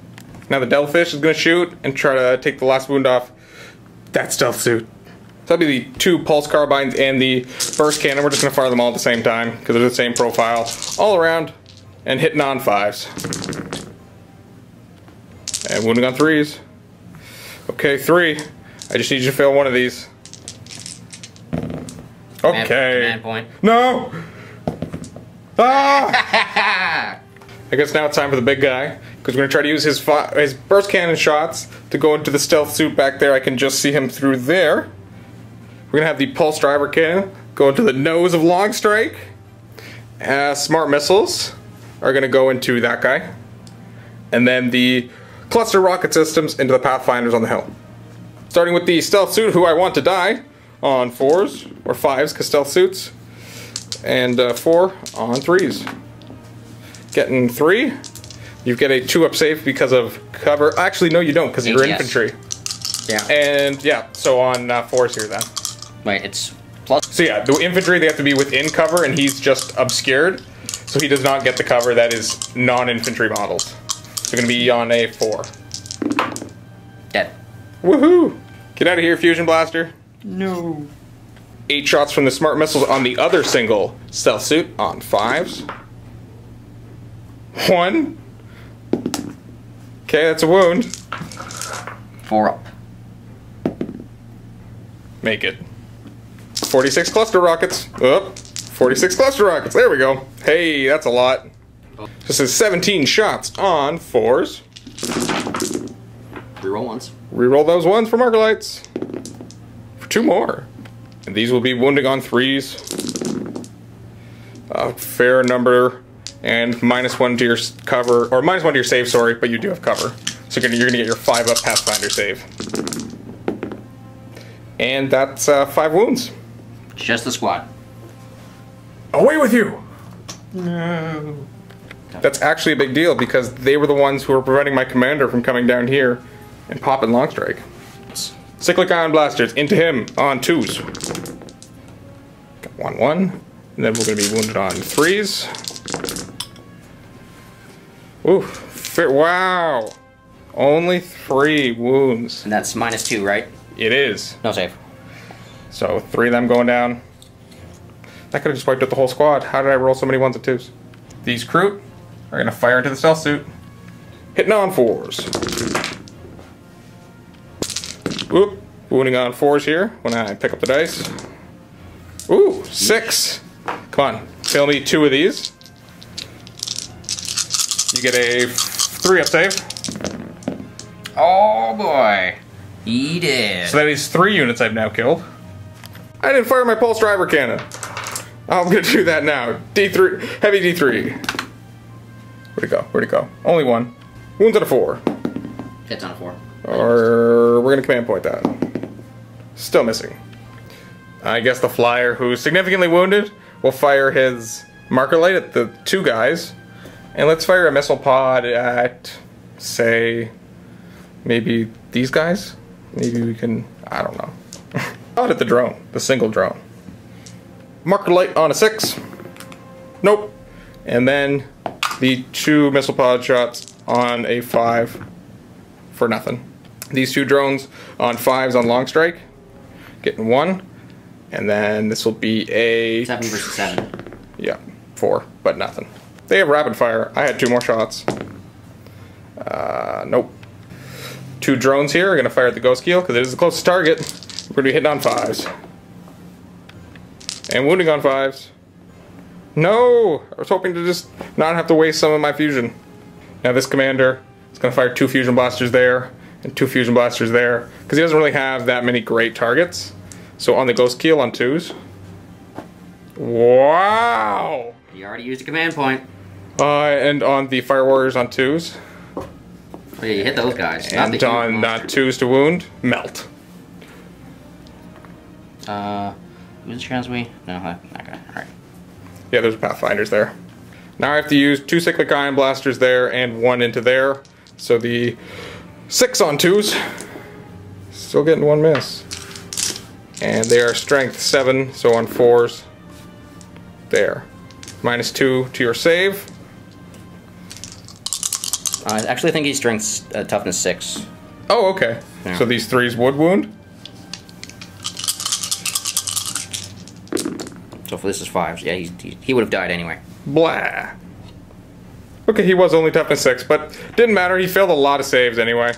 Now the devilfish is going to shoot and try to take the last wound off that stealth suit. So that'll be the 2 pulse carbines and the burst cannon. We're just going to fire them all at the same time because they're the same profile all around and hitting on 5s. And wounding on 3s. Okay, 3. I just need you to fail one of these. Okay. Command point. No! Ah! I guess now it's time for the big guy, because we're going to try to use his burst cannon shots to go into the stealth suit back there. I can just see him through there. We're going to have the pulse driver cannon go into the nose of long strike. Smart missiles are going to go into that guy. And then the cluster rocket systems into the Pathfinders on the hill. Starting with the stealth suit, who I want to die, on 4s, or 5s, because stealth suits, and 4 on 3s. Getting 3, you get a 2 up save because of cover. Actually, no you don't, because you're infantry. Yeah. And yeah, so on 4s here then. Wait, it's plus. So yeah, the infantry, they have to be within cover, and he's just obscured, so he does not get the cover that is non-infantry models. So going to be on a 4. Dead. Woohoo! Get out of here, Fusion Blaster. No. 8 shots from the smart missiles on the other single stealth suit on 5s. 1. Okay, that's a wound. 4 up. Make it. 46 cluster rockets. Up. 46 cluster rockets. There we go. Hey, that's a lot. This is 17 shots on 4s. Reroll ones. Reroll those ones for marker lights. For 2 more. And these will be wounding on 3s. A fair number. And -1 to your cover. Or -1 to your save, sorry, but you do have cover. So you're gonna get your 5 up Pathfinder save. And that's 5 wounds. Just the squad. Away with you! No. That's actually a big deal because they were the ones who were preventing my commander from coming down here and popping long strike. Cyclic ion blasters into him on 2s. Got 1-1. And then we're going to be wounded on 3s. Ooh, wow. Only 3 wounds. And that's -2, right? It is. No save. So 3 of them going down. That could have just wiped out the whole squad. How did I roll so many 1s and 2s? These crew are going to fire into the stealth suit. Hitting on 4s. Oop. Wounding on 4s here when I pick up the dice. Ooh, 6. Come on. Fail me 2 of these. You get a 3 up save. Oh boy. He did. So that is 3 units I've now killed. I didn't fire my pulse driver cannon. I'm going to do that now. D3. Heavy D3. Where'd it go? Where'd it go? Only 1. Wounds on a 4. Hits on a 4. Or we're going to command point that. Still missing. I guess the flyer, who's significantly wounded, will fire his marker light at the 2 guys. And let's fire a missile pod at, say, maybe these guys? Maybe we can, I don't know. Not at the drone, the single drone. Marker light on a 6. Nope. And then the 2 missile pod shots on a 5 for nothing. These 2 drones on 5s on long strike. Getting 1. And then this will be a 7 versus 7. Yeah, 4, but nothing. They have rapid fire. I had 2 more shots. Nope. 2 drones here are going to fire at the ghost keel because it is the closest target. We're going to be hitting on 5s. And wounding on 5s. No! I was hoping to just not have to waste some of my fusion. Now this commander is going to fire 2 fusion blasters there and 2 fusion blasters there because he doesn't really have that many great targets. So on the ghost keel on 2s. Wow! You already used a command point. And on the fire warriors on 2s. Oh, yeah, you hit those guys. And on 2s to wound, melt. Who's Transwee? No, not gonna. Alright. Yeah, there's Pathfinders there. Now I have to use 2 cyclic ion blasters there and 1 into there. So the 6 on 2s. Still getting 1 miss. And they are strength 7, so on 4s. There. -2 to your save. Actually, I think he's strength toughness 6. Oh, okay. Yeah. So these 3s would wound. So for this is 5s. Yeah, he would have died anyway. Blah. Okay, he was only toughness 6, but didn't matter. He failed a lot of saves anyway.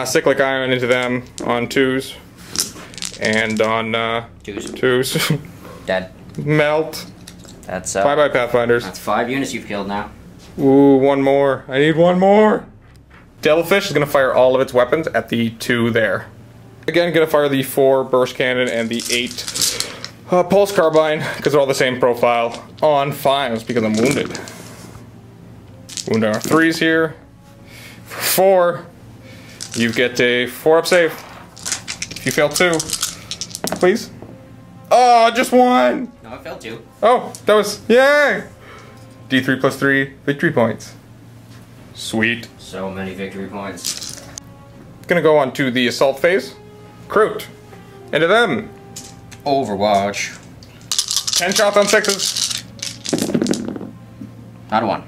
Cyclic ion into them on 2s. And on 2s. Dead. Melt. That's Bye-bye, Pathfinders. That's 5 units you've killed now. Ooh, 1 more. I need 1 more. Devilfish is going to fire all of its weapons at the 2 there. Again, going to fire the 4 burst cannon and the 8 pulse carbine, because they're all the same profile, on 5s because I'm wounded. Wound on our 3s here. For 4, you get a 4-up save. If you fail 2, please. Oh, just 1! No, I failed 2. Oh, that was, yay! D3 plus 3 victory points. Sweet. So many victory points. Gonna go on to the assault phase. Kroot. Into them. Overwatch. 10 shots on 6s. Not a 1.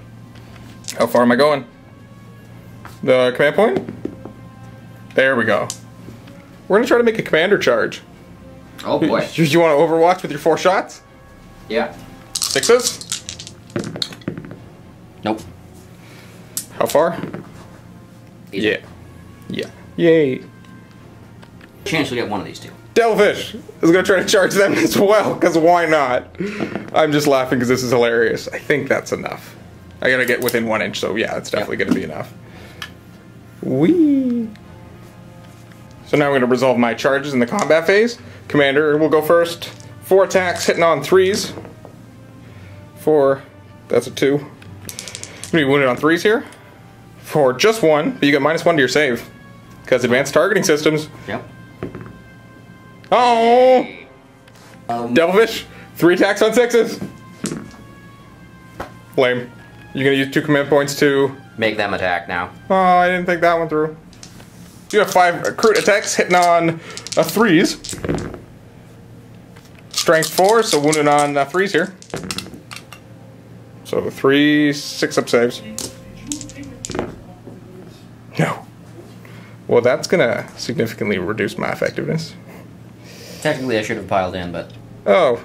How far am I going? The command point? There we go. We're gonna try to make a commander charge. Oh boy. You want to overwatch with your 4 shots? Yeah. 6s? Nope. How far? Easy. Yeah. Yeah. Yay. Chance to get one of these 2. Devilfish is going to try to charge them as well, because why not? I'm just laughing because this is hilarious. I think that's enough. I got to get within 1 inch, so yeah, it's definitely going to be enough. Whee! So now I'm going to resolve my charges in the combat phase. Commander will go first. 4 attacks, hitting on 3s. 4, that's a 2. Going to be wounded on 3s here. For just 1, but you get -1 to your save. Because advanced targeting systems. Yep. Oh! Devilfish, 3 attacks on 6s. Lame. You're gonna use 2 command points to Make them attack now. Oh, I didn't think that one through. You have 5 Kroot attacks hitting on 3s. Strength 4, so wounded on 3s here. So 3 6-up saves. No. Well, that's gonna significantly reduce my effectiveness. Technically, I should have piled in, but... Oh.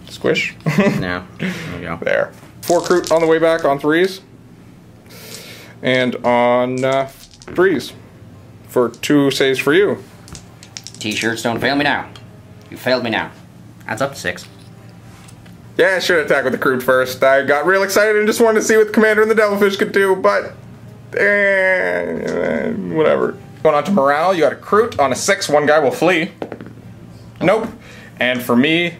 Squish. No. There we go. There. 4 Kroot on the way back on 3s. And on 3s. For 2 saves for you. T-shirts don't fail me now. You failed me now. Adds up to 6. Yeah, I should attack with the Kroot first. I got real excited and just wanted to see what the Commander and the Devilfish could do, but... whatever. Going on to morale, you got a Kroot on a 6, 1 guy will flee. Nope. And for me,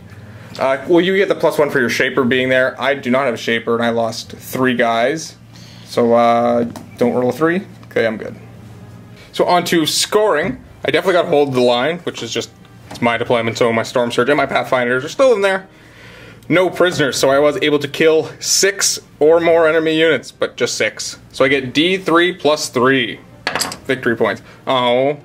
well, you get the +1 for your Shaper being there. I do not have a Shaper, and I lost 3 guys. So, don't roll a 3. Okay, I'm good. So on to scoring. I definitely got hold of the line, which is just it's my deployment, so my Storm Surge and my Pathfinders are still in there. No prisoners, so I was able to kill 6 or more enemy units, but just 6. So I get D3 plus 3 victory points. Oh.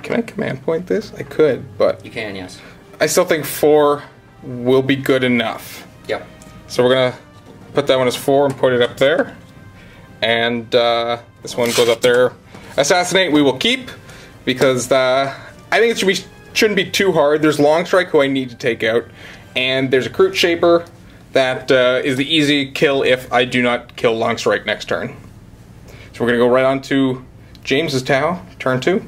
Can I command point this? I could, but... You can, yes. I still think 4 will be good enough. Yep. So we're going to put that one as 4 and put it up there. And this one goes up there. Assassinate we will keep, because I think it shouldn't be too hard. There's Long Strike, who I need to take out. And there's a Kroot Shaper that is the easy kill if I do not kill Long Strike next turn. So we're So we're gonna go right on to James's Tau, turn 2.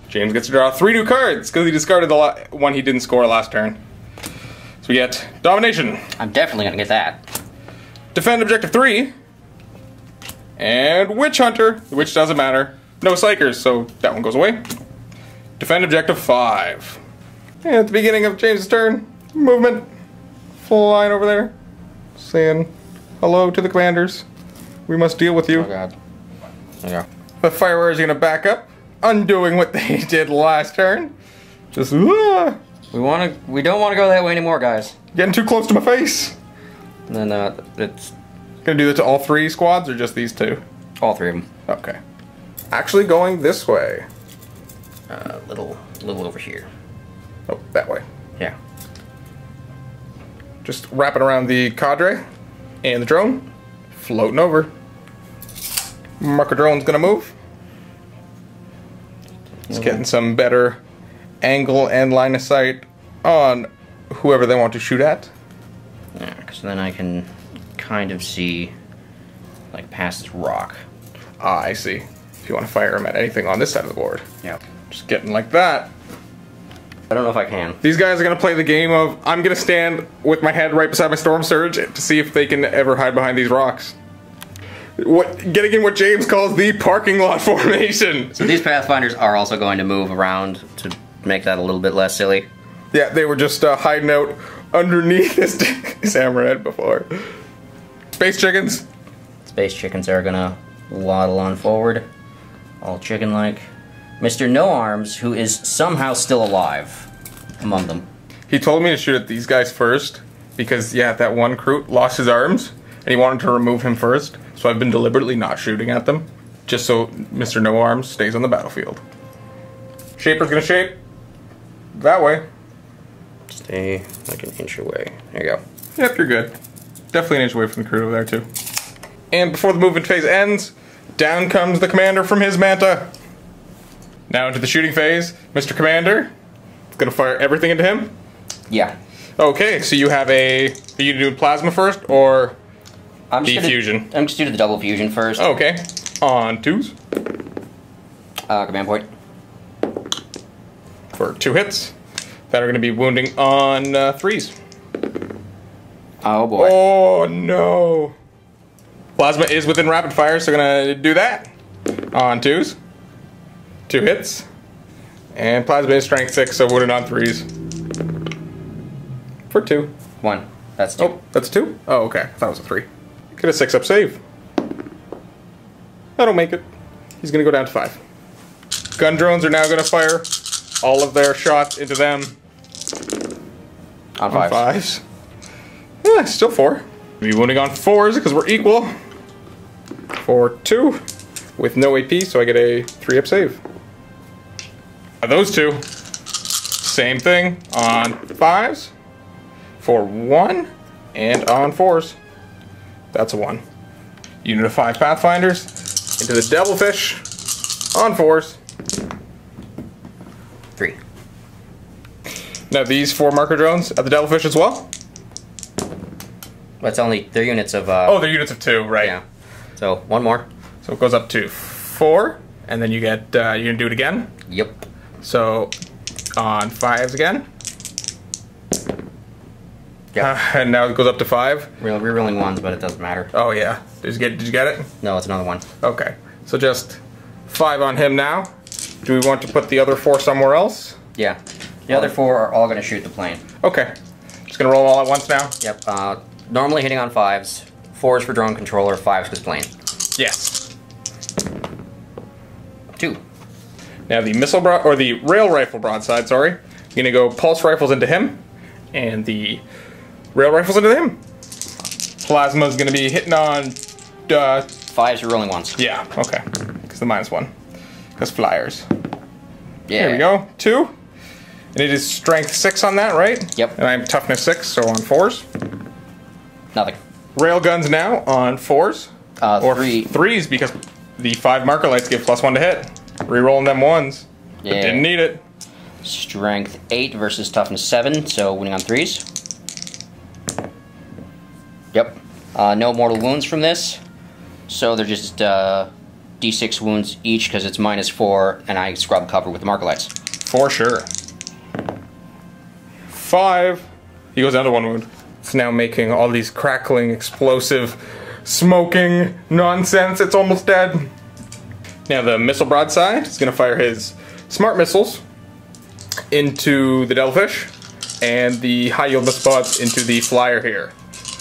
James gets to draw 3 new cards because he discarded the one he didn't score last turn. So we get Domination. I'm definitely gonna get that. Defend Objective 3. And Witch Hunter, which doesn't matter. No Psychers, so that one goes away. Defend Objective 5. And at the beginning of James' turn, movement. Flying over there. Saying hello to the commanders. We must deal with you. Oh god. Yeah. The Fire Warriors are going to back up, undoing what they did last turn. Just, We don't want to go that way anymore, guys. getting too close to my face. And then it's Gonna do that to all 3 squads or just these 2? all 3 of them. Okay. Actually going this way. Little over here. Oh, that way. Yeah. Just wrapping around the cadre and the drone. Floating over. Marker drone's gonna move. It's getting some better angle and line of sight on whoever they want to shoot at. Yeah, because then I can kind of see, like, past this rock. Ah, I see. If you want to fire them at anything on this side of the board. Yeah. Just getting like that. I don't know if I can. These guys are going to play the game of, I'm going to stand with my head right beside my Storm Surge to see if they can ever hide behind these rocks. Getting in what James calls the parking lot formation. So these Pathfinders are also going to move around to make that a little bit less silly. Yeah, they were just hiding out underneath this hammerhead before. Space chickens. Space chickens are gonna waddle on forward, all chicken-like. Mr. No Arms, who is somehow still alive among them. He told me to shoot at these guys first because, yeah, that one crew lost his arms and he wanted to remove him first. So I've been deliberately not shooting at them just so Mr. No Arms stays on the battlefield. Shaper's gonna shape that way. Stay like an inch away. There you go. Yep, you're good. Definitely an inch away from the crew over there, too. And before the movement phase ends, down comes the commander from his manta. Now into the shooting phase. Mr. Commander, gonna fire everything into him? Yeah. Okay, so you have are you doing plasma first, or defusion? I'm just doing the double fusion first. Okay. On 2s. Command point. For 2 hits. That are gonna be wounding on 3s. Oh boy. Oh no. Plasma is within rapid fire, so gonna do that. On 2s. 2 hits. And plasma is strength 6, so wounded on 3s. For 2. 1. That's 2. Oh, that's a 2? Oh, okay. I thought it was a 3. Get a 6-up save. That'll make it. He's gonna go down to 5. Gun drones are now gonna fire all of their shots into them. On 5s. 5s. Yeah, still 4. Be wounding on 4s because we're equal. For 2. With no AP, so I get a 3-up save. Those 2. Same thing on 5s. For 1. And on 4s. That's a 1. Unit of 5 Pathfinders. Into the Devilfish. On 4s. 3. Now these 4 marker drones at the Devilfish as well? That's only, they're units of, Oh, they're units of 2, right. yeah. So, 1 more. So it goes up to 4, and then you get, you're gonna do it again? Yep. So, on 5s again. Yep. And now it goes up to 5. We're rerolling 1s, but it doesn't matter. Oh yeah. Did you get it? No, it's another 1. Okay. So just 5 on him now. Do we want to put the other 4 somewhere else? Yeah. The other 4 are all going to shoot the plane. Okay. Just gonna roll them all at once now? Yep. Normally hitting on 5s. 4s for drone controller, 5s because plane. Yes. 2. Now the the rail rifle broadside, sorry. You're gonna go pulse rifles into him, and the rail rifles into him. Plasma's gonna be hitting on 5s are rolling 1s. yeah, okay. Because the -1. Because flyers. Yeah. There we go. 2. And it is strength 6 on that, right? Yep. And I'm toughness 6, so on 4s. Nothing. Rail guns now on 4s. Or 3. 3s because the 5 marker lights give +1 to hit. Rerolling them 1s. Yeah. Didn't need it. Strength 8 versus toughness 7, so winning on 3s. Yep. No mortal wounds from this, so they're just d6 wounds each because it's -4, and I scrub cover with the marker lights. For sure. 5. He goes down to 1 wound. It's now making all these crackling, explosive, smoking nonsense. It's almost dead. Now the missile broadside is going to fire his smart missiles into the devilfish, and the high yield missile pods into the flyer here.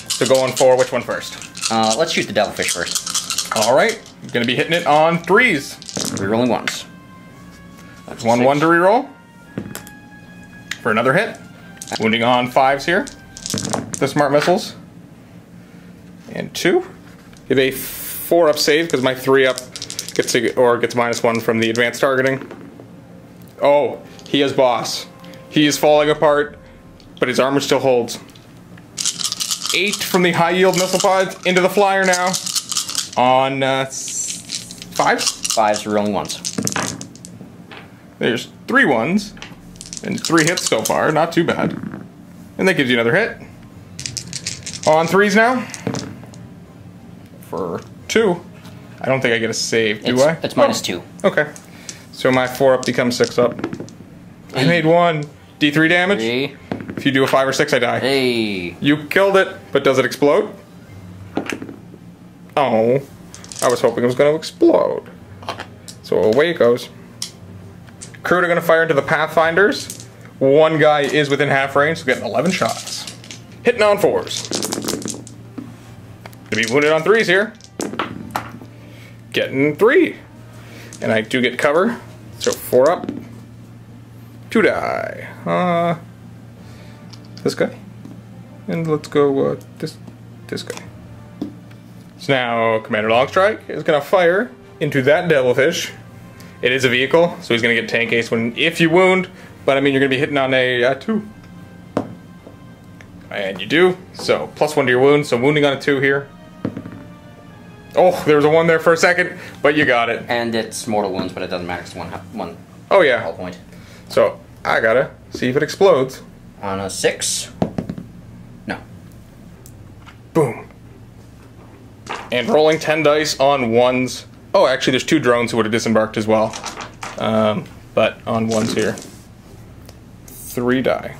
So going for which one first? Let's shoot the devilfish first. All right, going to be hitting it on 3s. Rerolling 1s. That's 1/1 to reroll for another hit. Wounding on 5s here. The smart missiles. And 2. Give a 4-up save because my 3-up gets -1 from the advanced targeting. Oh, he is boss. He is falling apart, but his armor still holds. 8 from the high yield missile pods into the flyer now. On 5s? 5s, rolling 1s. There's 3 1s and 3 hits so far. Not too bad. And that gives you another hit. On 3s now. For 2. I don't think I get a save, do I? It's -2. Okay. So my 4-up becomes 6-up. I made 1. D3 damage. 3. If you do a 5 or 6, I die. Hey. You killed it, but does it explode? Oh. I was hoping it was going to explode. So away it goes. Crew are going to fire into the Pathfinders. 1 guy is within half range, so getting 11 shots. Hitting on 4s. To be wounded on 3s here. Getting 3. And I do get cover. So 4 up. 2 die. This guy. And let's go this guy. So now Commander Longstrike is going to fire into that devilfish. It is a vehicle, so he's going to get tank ace if you wound. But I mean, you're going to be hitting on a 2. And you do. So +1 to your wound. So wounding on a 2 here. Oh, there was a 1 there for a second, but you got it. And it's mortal wounds, but it doesn't matter. It's one. Oh yeah. Hull point. So I gotta see if it explodes. On a 6. No. Boom. And rolling 10 dice on 1s. Oh, actually, there's 2 drones who would have disembarked as well. But on 1s here. 3 die.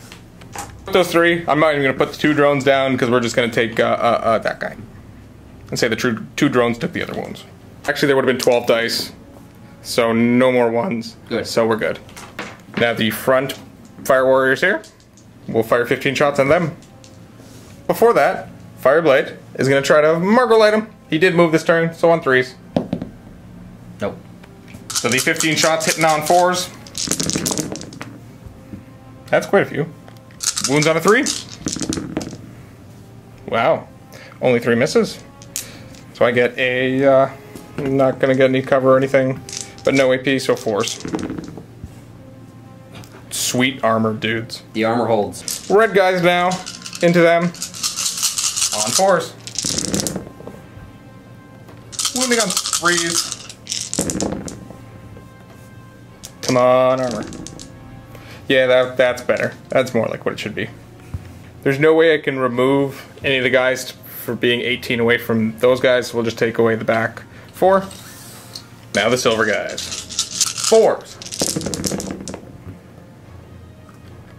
Those 3. I'm not even gonna put the 2 drones down because we're just gonna take that guy. And say the 2 drones took the other wounds. Actually, there would have been 12 dice. So no more 1s. Good. So we're good. Now the front fire warriors here. We'll fire 15 shots on them. Before that, Fireblade is going to try to marker light him. He did move this turn, so on 3s. Nope. So the 15 shots hitting on 4s. That's quite a few. Wounds on a 3. Wow. Only 3 misses. So I get a, I'm not going to get any cover or anything, but no AP, so 4s. Sweet armor, dudes. The armor holds. Red guys now, into them, on 4s. Wounding on 3s. Come on, armor. Yeah, that's better. That's more like what it should be. There's no way I can remove any of the guys for being 18 away from those guys. We'll just take away the back 4. Now the silver guys. 4s.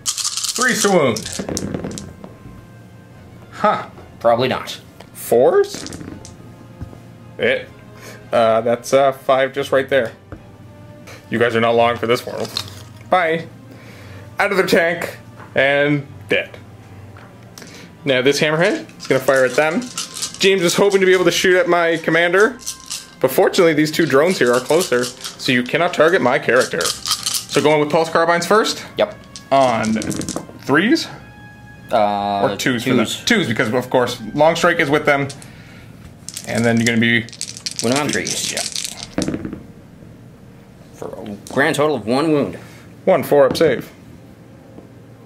3s to wound. Huh. Probably not. 4s? That's 5 just right there. You guys are not long for this world. Bye. Out of their tank and dead. Now this hammerhead is going to fire at them. James is hoping to be able to shoot at my commander, but fortunately these 2 drones here are closer, so you cannot target my character. So going with pulse carbines first. Yep. On 3s? Or 2s for them. 2s because of course long strike is with them, and then you're going to be winning on 3s. Yeah. For a grand total of 1 wound. 1 4-up save,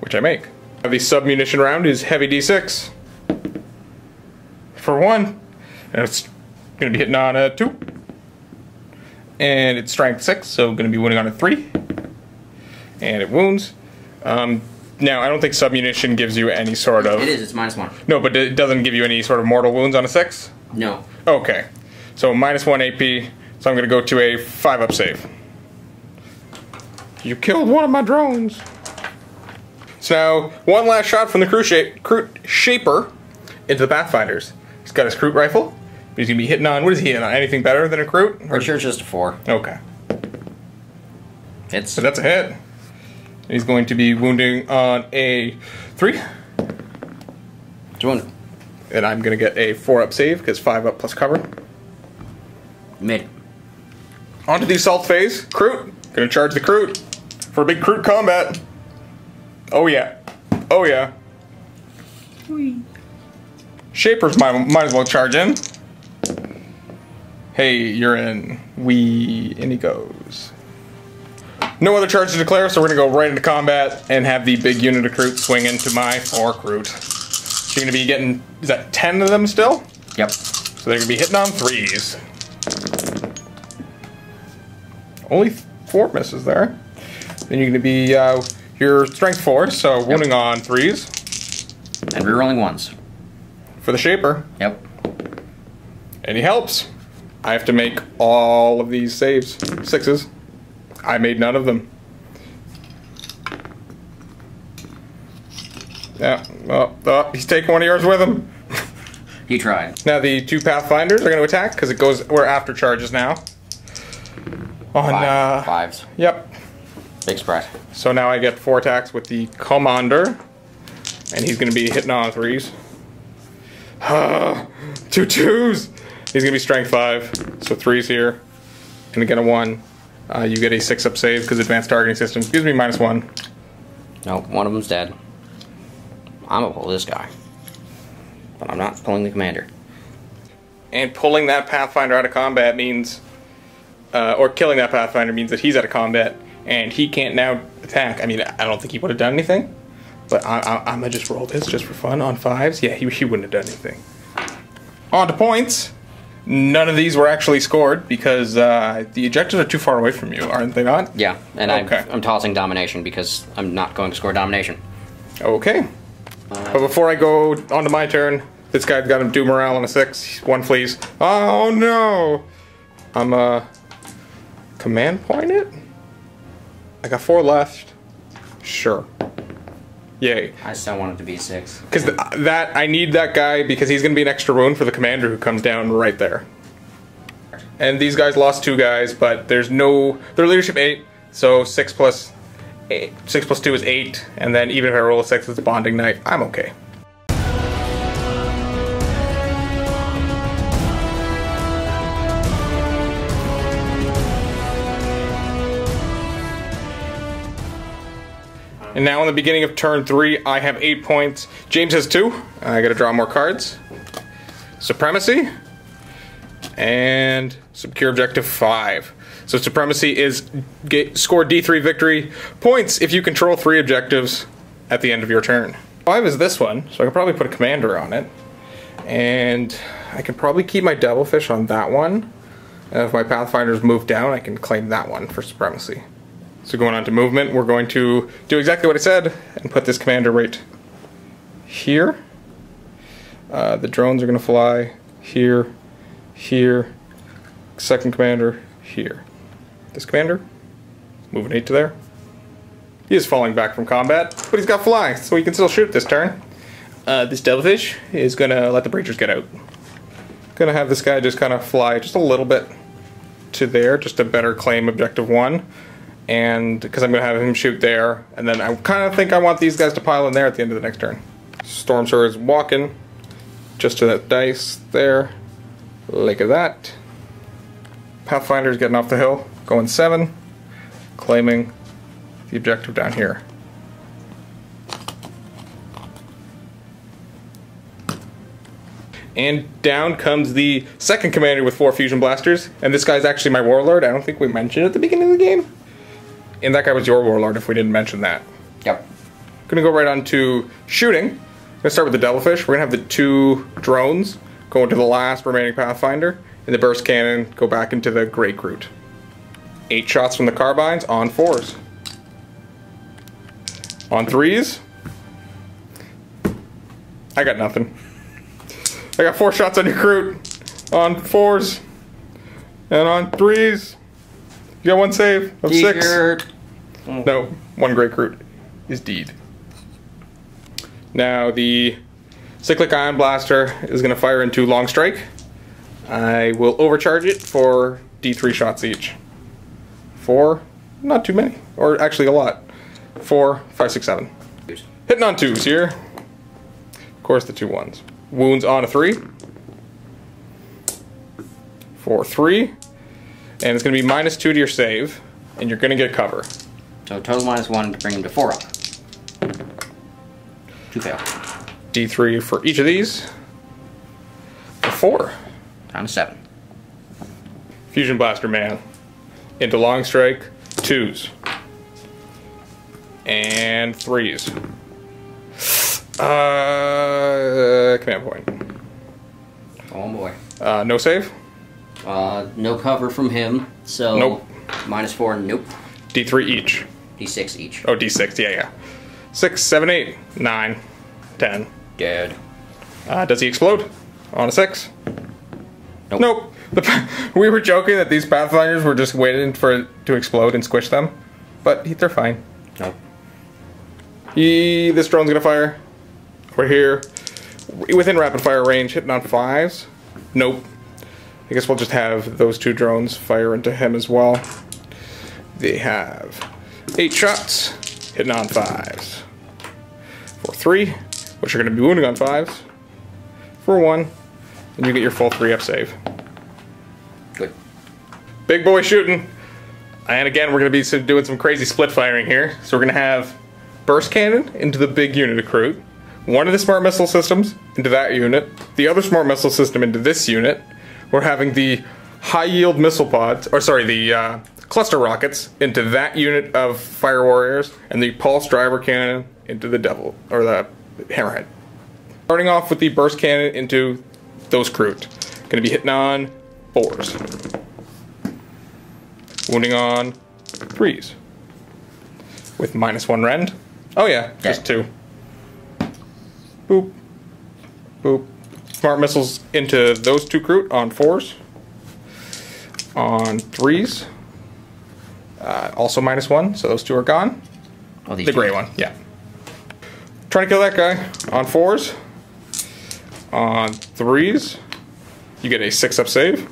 which I make. The sub-munition round is heavy D6 for 1, and it's going to be hitting on a 2, and it's strength 6, so going to be winning on a 3. and it wounds. Now, I don't think submunition gives you any sort of... It is, it's -1. No, but it doesn't give you any sort of mortal wounds on a 6? No. Okay. So -1 AP, so I'm going to go to a 5-up save. You killed one of my drones. So now, one last shot from the Crew Shaper into the Pathfinders. He's got his Crew rifle. He's going to be hitting on... What is he hitting on? Anything better than a Crew? Or sure, just a 4. Okay. So that's a hit. He's going to be wounding on a 3. It's wounded. And I'm going to get a 4-up save, because 5-up plus cover. Mid. On to the assault phase. Crew. Going to charge the Crew for a big Crew combat. Oh yeah. Oh yeah. Whee. Shapers might as well charge in. Hey, you're in. Wee. In he goes. No other charge to declare, so we're going to go right into combat and have the big unit of Crew swing into my 4 Crew. So you're going to be getting, is that 10 of them still? Yep. So they're going to be hitting on 3s. Only 4 misses there. Then you're going to be your strength 4, so wounding on 3s. And rerolling 1s. For the Shaper. Yep. And he helps. I have to make all of these saves. 6s. I made none of them. Yeah, well, he's taking one of yours with him. He tried. Now the 2 Pathfinders are going to attack because it goes. We're after charges now. On 5s. Yep. Big spread. So now I get 4 attacks with the Commander, and he's going to be hitting on 3s. 2 2s. He's going to be strength 5, so 3s here, and again a 1. You get a 6-up save because advanced targeting system gives me -1. Nope, one of them's dead. I'm gonna pull this guy. But I'm not pulling the commander. And pulling that Pathfinder out of combat means, or killing that Pathfinder means that he's out of combat and he can't now attack. I mean, I don't think he would have done anything, but I'm gonna just roll this just for fun on 5s. Yeah, he wouldn't have done anything. On to points. None of these were actually scored because the objectives are too far away from you, aren't they not? Yeah, and okay. I'm tossing domination because I'm not going to score domination. Okay. But before I go on to my turn, this guy's got him do morale on a 6. 1 flees. Oh no! I'm command point it? I got 4 left. Sure. Yay. I still want it to be 6. Because I need that guy because he's going to be an extra wound for the commander who comes down right there. And these guys lost 2 guys, but there's no... They're leadership 8, so 6 plus 8. 6 plus 2 is 8, and then even if I roll a 6, it's a bonding knife. I'm okay. And now in the beginning of turn 3, I have 8 points. James has 2. I gotta draw more cards. Supremacy. And secure objective 5. So supremacy is score D3 victory points if you control 3 objectives at the end of your turn. 5 is this one, so I can probably put a commander on it. And I can probably keep my devilfish on that one. And if my Pathfinders move down, I can claim that one for supremacy. So going on to movement, we're going to do exactly what I said and put this commander right here. The drones are going to fly here, here, second commander here. This commander, moving 8 to there. He is falling back from combat, but he's got fly, so he can still shoot this turn. This devilfish is going to let the breachers get out. Going to have this guy just kind of fly just a little bit to there, just to better claim objective 1. And because I'm going to have him shoot there, and then I kind of think I want these guys to pile in there at the end of the next turn. Stormsword is walking just to that dice there. Look at that. Pathfinder's getting off the hill, going 7, claiming the objective down here. And down comes the second commander with 4 fusion blasters, and this guy's actually my warlord. I don't think we mentioned it at the beginning of the game. And that guy was your warlord if we didn't mention that. Yep. Gonna go right on to shooting. Gonna start with the devilfish. We're gonna have the 2 drones go into the last remaining Pathfinder, and the burst cannon go back into the grey Groot. 8 shots from the carbines on 4s. On 3s, I got nothing. I got 4 shots on your Kroot. On 4s, and on 3s, you got 1 save of 6. No, 1 Great Kroot is deed. Now the Cyclic Ion Blaster is going to fire into Long Strike. I will overcharge it for D3 shots each. 4, not too many, or actually a lot. 4, 5, 6, 7. Hitting on 2s here. Of course, the 2 1s. Wounds on a 3. For 3. And it's going to be -2 to your save, and you're going to get cover. So total -1 to bring him to 4 up. 2 fail. D3 for each of these. For 4. Down to 7. Fusion Blaster Man. Into Long Strike. 2s. And 3s. Command point. Oh boy. No save? No cover from him, so Nope. -4, nope. D3 each. D6 each. Oh, D6, yeah. 6, 7, 8, 9, 10. Dead. Does he explode? On a 6? Nope. We were joking that these Pathfinders were just waiting for it to explode and squish them, but they're fine. Nope. This drone's gonna fire. We're here. Within rapid fire range, hitting on 5s. Nope. I guess we'll just have those 2 drones fire into him as well. They have 8 shots, hitting on 5s. For 3, which are going to be wounding on 5s. For 1, and you get your full 3 up save. Good. Big boy shooting. And again, we're going to be doing some crazy split firing here. So we're going to have burst cannon into the big unit of Kroot. One of the smart missile systems into that unit. The other smart missile system into this unit. We're having the high yield missile pods, or sorry, the cluster rockets into that unit of fire warriors, and the pulse driver cannon into the devil, or the hammerhead. Starting off with the burst cannon into those Kroot. Gonna be hitting on 4s. Wounding on 3s. With -1 rend. Oh yeah, just 2. Boop. Boop. Smart missiles into those 2 Kroot on 4s. On 3s. Also -1, so those 2 are gone. Oh, the gray one, yeah. Trying to kill that guy on 4s. On 3s, you get a 6 up save.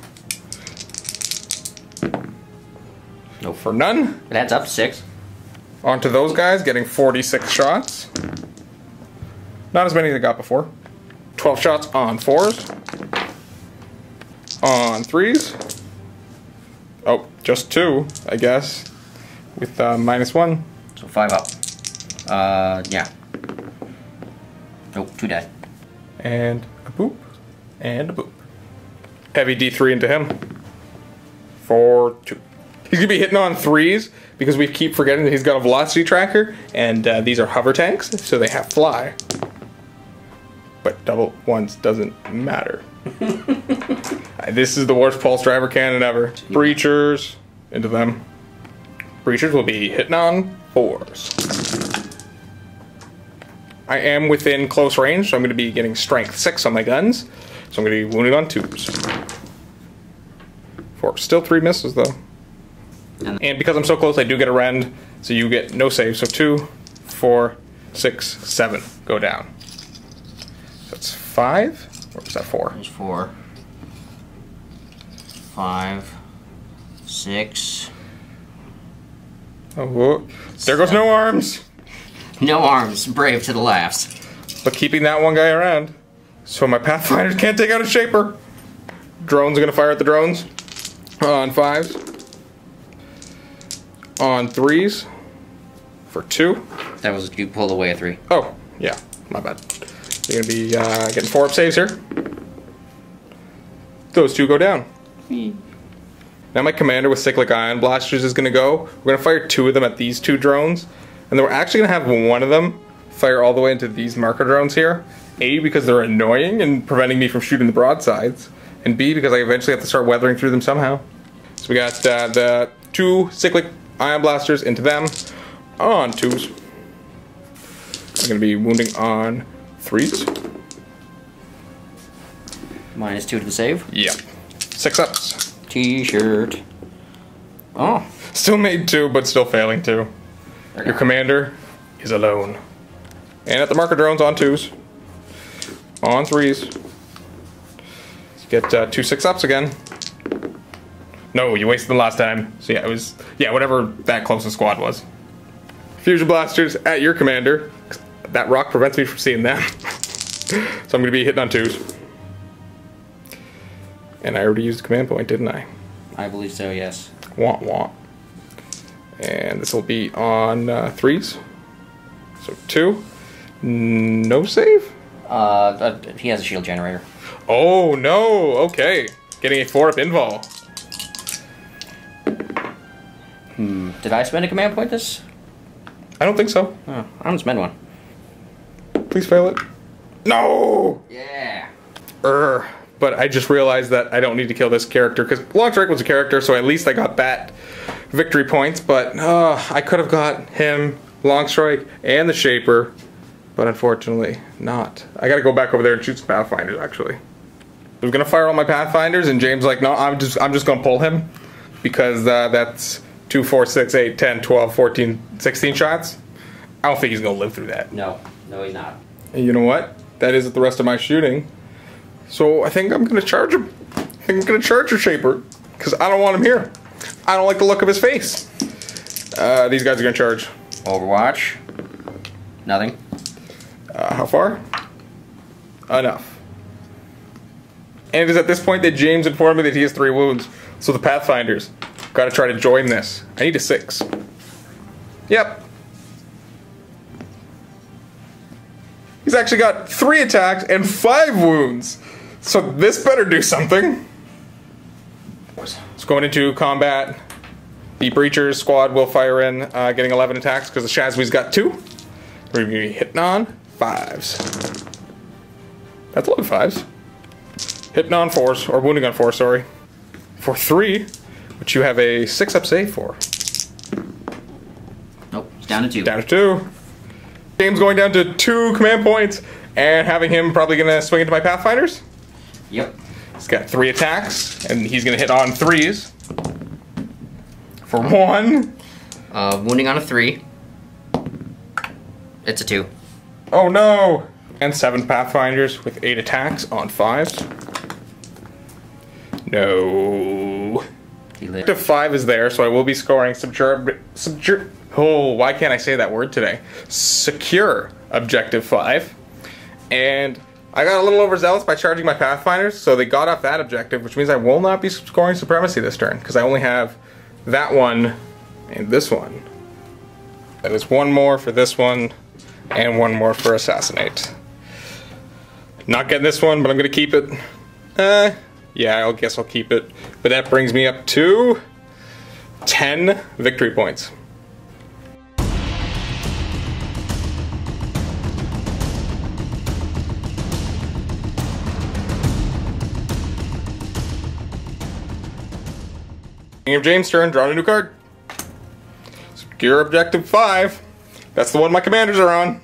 Nope. For none. It adds up to 6. Onto those guys, getting 46 shots. Not as many as I got before. 12 shots on 4s. On 3s. Oh, just 2, I guess. With -1. So 5 up. Yeah. Nope, 2 dead. And a boop. And a boop. Heavy D3 into him. For 2. He's going to be hitting on 3s because we keep forgetting that he's got a velocity tracker. And these are hover tanks, so they have fly. But double 1s doesn't matter. This is the worst pulse driver cannon ever. Breachers into them. Breachers will be hitting on 4s. I am within close range, so I'm going to be getting strength 6 on my guns. So I'm going to be wounded on 2s. 4. Still 3 misses though. And because I'm so close, I do get a rend, so you get no save. So 2, 4, 6, 7 go down. So it's 5? Or was that 4? There's 4. 5. 6. Oh, whoa. There goes no arms. No arms. Brave to the last. But keeping that one guy around. So my Pathfinders can't take out a Shaper. Drones are going to fire at the drones. On 5s. On 3s. For 2. That was, you pulled away a 3. Oh, yeah. My bad. You're going to be getting 4 up saves here. Those 2 go down. Now my commander with Cyclic Ion Blasters is going to go. We're going to fire 2 of them at these 2 drones. And then we're actually going to have one of them fire all the way into these marker drones here. A, because they're annoying and preventing me from shooting the broadsides. And B, because I eventually have to start weathering through them somehow. So we got the 2 Cyclic Ion Blasters into them on 2s. going to be wounding on 3s. -2 to the save. Yep. 6 ups. T-shirt. Oh. Still made 2, but still failing 2. Your commander is alone. And at the marker drones on 2s. On 3s. Get 2 6-ups again. No, you wasted them last time. So yeah, it was, whatever that closest squad was. Fusion blasters at your commander. That rock prevents me from seeing them. So I'm going to be hitting on 2s. And I already used the command point, didn't I? I believe so, yes. Want. And this will be on 3s. So 2. No save? He has a shield generator. Oh no, okay. Getting a 4-up invol. Did I spend a command point this? I don't think so. Oh, I'm gonna spend one. Please fail it. No! Yeah. But I just realized that I don't need to kill this character, because Long Strike was a character, so at least I got that victory points, but I could have got him, Long Strike, and the Shaper, but unfortunately not. I gotta go back over there and shoot some Pathfinders, actually. I was gonna fire all my Pathfinders, and James like, no, I'm just gonna pull him, because that's 2, 4, 6, 8, 10, 12, 14, 16 shots. I don't think he's gonna live through that. No, he's not. And you know what? That isn't the rest of my shooting. So I think I'm gonna charge him. I think I'm gonna charge your Shaper, because I don't want him here. I don't like the look of his face. These guys are gonna charge. Overwatch. Nothing. How far? Enough. And it is at this point that James informed me that he has 3 wounds. So the Pathfinders gotta try to join this. I need a 6. Yep. He's actually got 3 attacks and 5 wounds. So this better do something. It's going into combat. The Breachers squad will fire in, getting 11 attacks because the Shazwee's got 2. We're going to be hitting on 5s. That's 11 5s. Hitting on 4s, or wounding on 4, sorry. For 3, which you have a 6-up save for. Nope, it's down to 2. Down to 2. Game's going down to 2 command points, and having him probably going to swing into my Pathfinders. Yep. He's got 3 attacks, and he's going to hit on 3s. For 1. Wounding on a 3. It's a 2. Oh no! And 7 Pathfinders with 8 attacks on 5s. No. Objective 5 is there, so I will be scoring why can't I say that word today? Secure Objective 5. And I got a little overzealous by charging my Pathfinders, so they got off that objective, which means I will not be scoring Supremacy this turn, because I only have that one and this one. That is 1 more for this one, and 1 more for Assassinate. Not getting this one, but I'm going to keep it. Yeah, I guess I'll keep it. But that brings me up to 10 victory points. Of James' turn, draw a new card. Secure Objective 5. That's the one my commanders are on.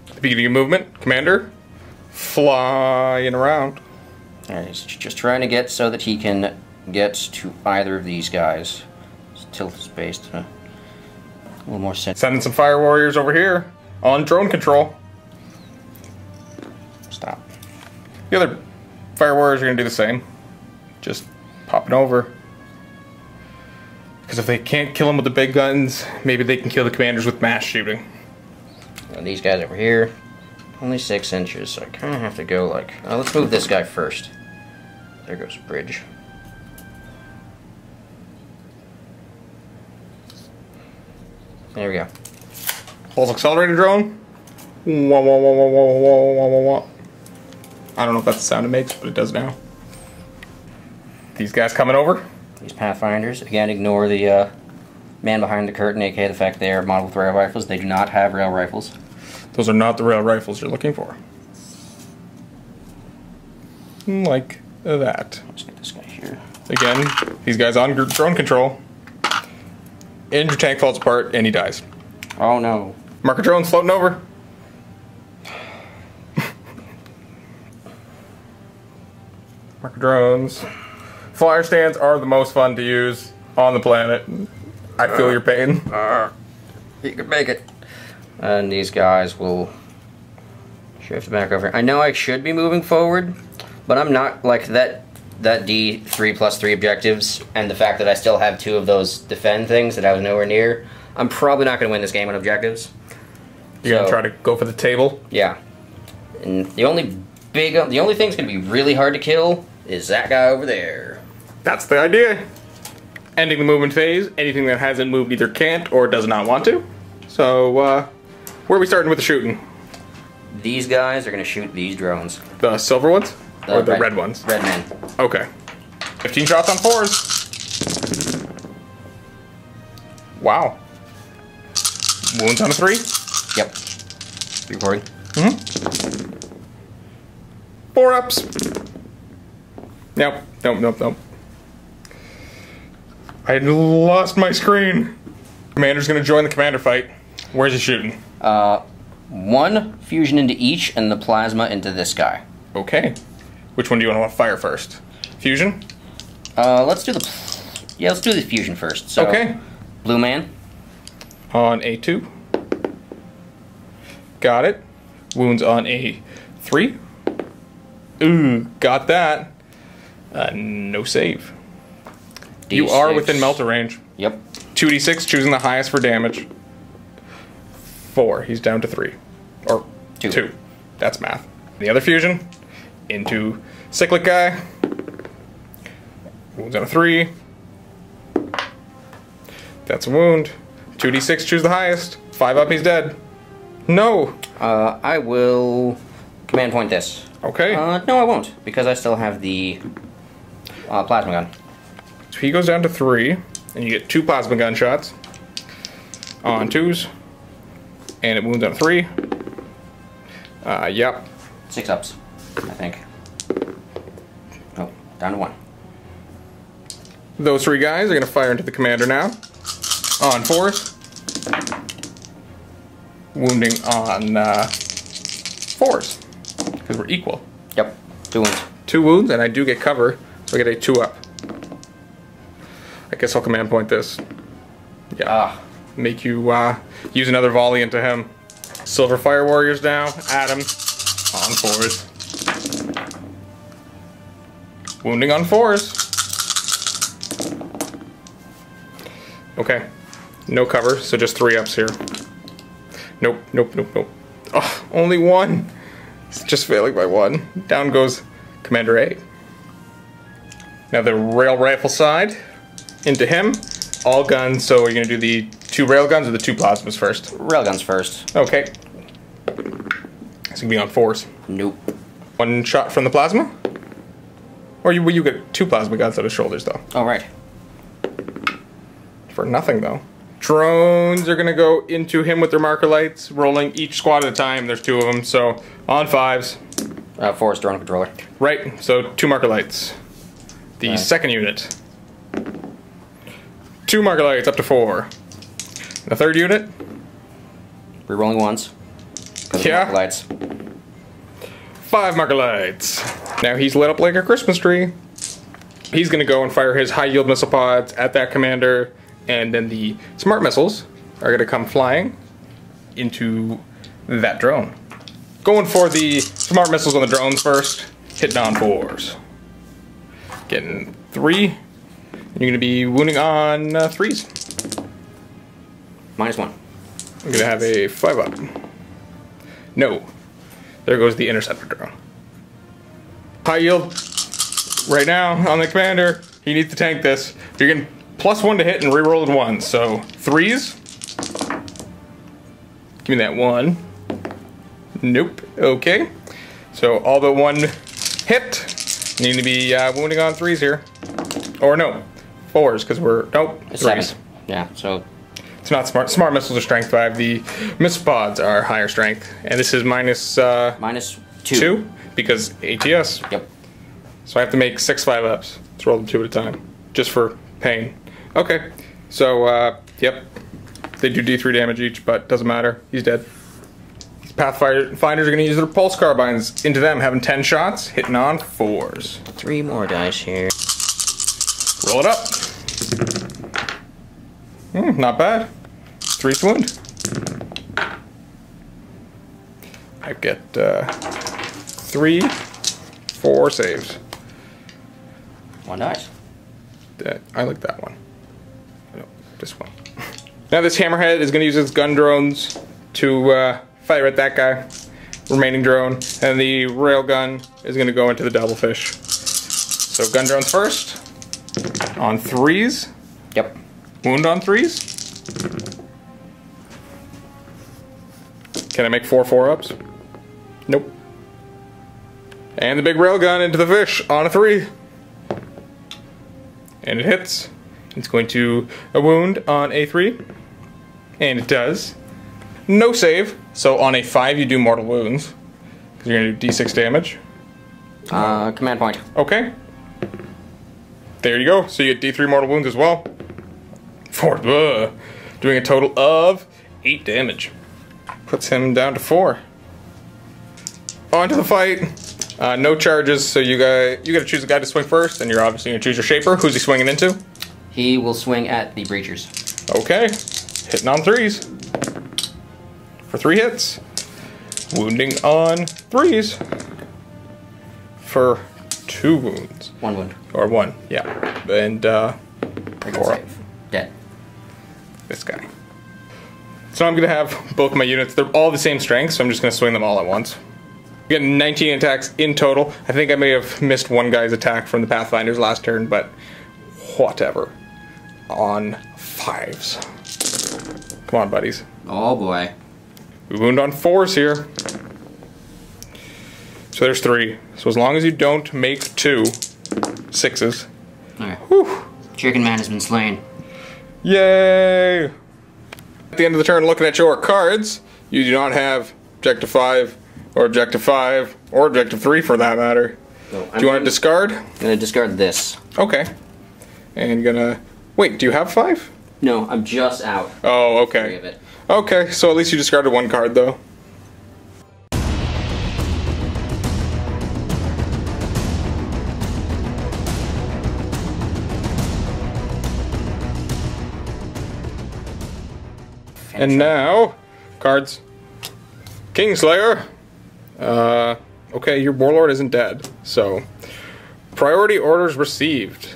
At the beginning of movement, commander flying around. Alright, he's just trying to get so that he can get to either of these guys. Just tilt his base to a little more center. Sending some fire warriors over here on drone control. Stop. The other fire warriors are going to do the same. Just popping over. Because if they can't kill them with the big guns, maybe they can kill the commanders with mass shooting. And these guys over here, only 6 inches, so I kind of have to go like... let's move this guy first. There goes bridge. There we go. Pulse accelerator drone. Wah, wah, wah, wah, wah, wah, wah, wah, wah. I don't know if that's the sound it makes, but it does now. These guys coming over. These Pathfinders, again, ignore the man behind the curtain, aka the fact they are modeled with rail rifles. They do not have rail rifles. Those are not the rail rifles you're looking for. Like that. Let's get this guy here. Again, these guys on drone control. And your tank falls apart and he dies. Oh no. Marker drone's floating over. Marker drones. Flyer stands are the most fun to use on the planet. I feel your pain. You can make it. And these guys will shift back over. I know I should be moving forward, but I'm not. Like that D3+3 objectives, and the fact that I still have 2 of those defend things that I was nowhere near, I'm probably not going to win this game on objectives. You're going to try to go for the table? Yeah. And the only thing that's going to be really hard to kill is that guy over there. That's the idea. Ending the movement phase. Anything that hasn't moved either can't or does not want to. So, where are we starting with the shooting? These guys are going to shoot these drones. The silver ones? Or the red ones? Red men. Okay. 15 shots on 4s. Wow. Wounds on a 3? Yep. Recording. 4 ups. Nope. Nope. I lost my screen. Commander's gonna join the commander fight. Where's he shooting? 1 fusion into each, and the plasma into this guy. Okay. Which one do you want to fire first? Fusion? Let's do the fusion first. So, okay. Blue man. On A2. Got it. Wounds on A3. Ooh, got that. No save. D6. You are within melter range. Yep. 2d6, choosing the highest for damage. 4. He's down to 3. Or 2. That's math. The other fusion. Into cyclic guy. Wounds on a 3. That's a wound. 2d6, choose the highest. 5 up, he's dead. No! I will command point this. Okay. No, I won't, because I still have the plasma gun. So he goes down to 3, and you get 2 plasma gun shots. On 2s. And it wounds on a 3. Yep. 6 ups, I think. Oh, down to 1. Those 3 guys are going to fire into the commander now. On 4s. Wounding on 4s. Because we're equal. Yep, 2 wounds. 2 wounds, and I do get cover, so I get a 2 up. I guess I'll command point this. Yeah. Make you use another volley into him. Silver Fire Warriors now. Adam. On 4s. Wounding on 4s. Okay. No cover, so just 3 ups here. Nope. Oh, only 1. He's just failing by 1. Down goes Commander A. Now the rail rifle side. Into him. All guns, so you're going to do the 2 rail guns or the 2 plasmas first? Rail guns first. Okay. It's going to be on 4s. Nope. 1 shot from the plasma? Or you get 2 plasma guns out of shoulders, though. Oh, right. For nothing, though. Drones are going to go into him with their marker lights, rolling each squad at a time. There's 2 of them, so on 5s. 4's drone controller. Right, so 2 marker lights. The second unit. 2 marker lights up to 4. The third unit. Rerolling 1s. Yeah. Marker lights. 5 marker lights. Now he's lit up like a Christmas tree. He's going to go and fire his high yield missile pods at that commander, and then the smart missiles are going to come flying into that drone. Going for the smart missiles on the drones first. Hitting on 4s. Getting 3. And you're going to be wounding on 3s. -1. I'm going to have a 5 up. No. There goes the interceptor drone. High yield. Right now, on the commander, he needs to tank this. You're getting +1 to hit and reroll at 1. So 3s. Give me that 1. Nope. Okay. So all but 1 hit. Need to be wounding on 3s here. Or no, 4s, because we're... Nope, 3s. Yeah, so... It's not smart. Smart missiles are strength 5. The missile pods are higher strength. And this is -2. Because ATS. Yep. So I have to make 6 5-ups. Let's roll them 2 at a time. Just for pain. Okay. So, yep. They do D3 damage each, but doesn't matter. He's dead. He's Pathfinders are going to use their pulse carbines into them, having 10 shots, hitting on 4s. 3 more dice here. Roll it up. Not bad. 3 wound. I get 3, 4 saves. 1 dice. I like that one. No, this one. Now this hammerhead is going to use his gun drones to fire at that guy, remaining drone, and the railgun is going to go into the devilfish. So gun drones first, on 3s. Yep. Wound on 3s. Can I make 4 4-ups? Nope. And the big railgun into the fish on a 3. And it hits. It's going to a wound on a 3. And it does. No save. So on a 5 you do mortal wounds. Because you're going to do d6 damage. Command point. Okay. There you go. So you get d3 mortal wounds as well. Doing a total of 8 damage. Puts him down to 4. On to the fight. No charges, so you gotta choose a guy to swing first, and you're obviously gonna choose your shaper. Who's he swinging into? He will swing at the breachers. Okay. Hitting on 3s. For 3 hits. Wounding on 3s. For 2 wounds. 1 wound. Or 1, yeah. And, 4 save. Dead. This guy. So I'm gonna have both my units, they're all the same strength, so I'm just gonna swing them all at once. Getting 19 attacks in total. I think I may have missed one guy's attack from the Pathfinders last turn, but whatever. On 5s. Come on, buddies. Oh boy. We wound on 4s here. So there's 3. So as long as you don't make 2 6s. Alright. Whew. Chicken Man has been slain. Yay! At the end of the turn, looking at your cards, you do not have Objective 5, or Objective 5, or Objective 3 for that matter. So Do you want to discard? I'm gonna discard this. Okay. And you're gonna... Wait, do you have 5? No, I'm just out. Oh, 3 okay. of it. Okay, so at least you discarded 1 card, though. And now, cards. Kingslayer. Okay, your warlord isn't dead, so priority orders received.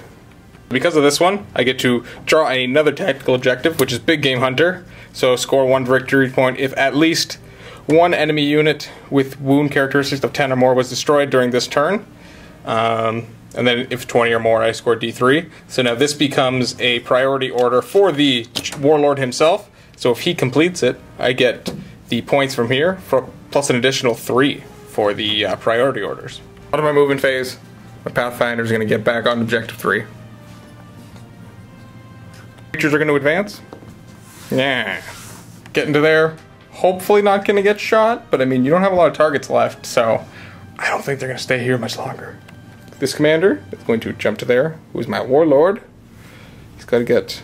Because of this one, I get to draw another tactical objective, which is Big Game Hunter. So score 1 victory point if at least 1 enemy unit with wound characteristics of 10 or more was destroyed during this turn. And then if 20 or more, I score D3. So now this becomes a priority order for the warlord himself. So if he completes it, I get the points from here, plus an additional 3 for the priority orders. Out of my movement phase, my Pathfinder is going to get back on Objective 3. Creatures are going to advance. Yeah. Getting to there. Hopefully not going to get shot, but I mean, you don't have a lot of targets left, so I don't think they're going to stay here much longer. This commander is going to jump to there, who's my warlord. He's got to get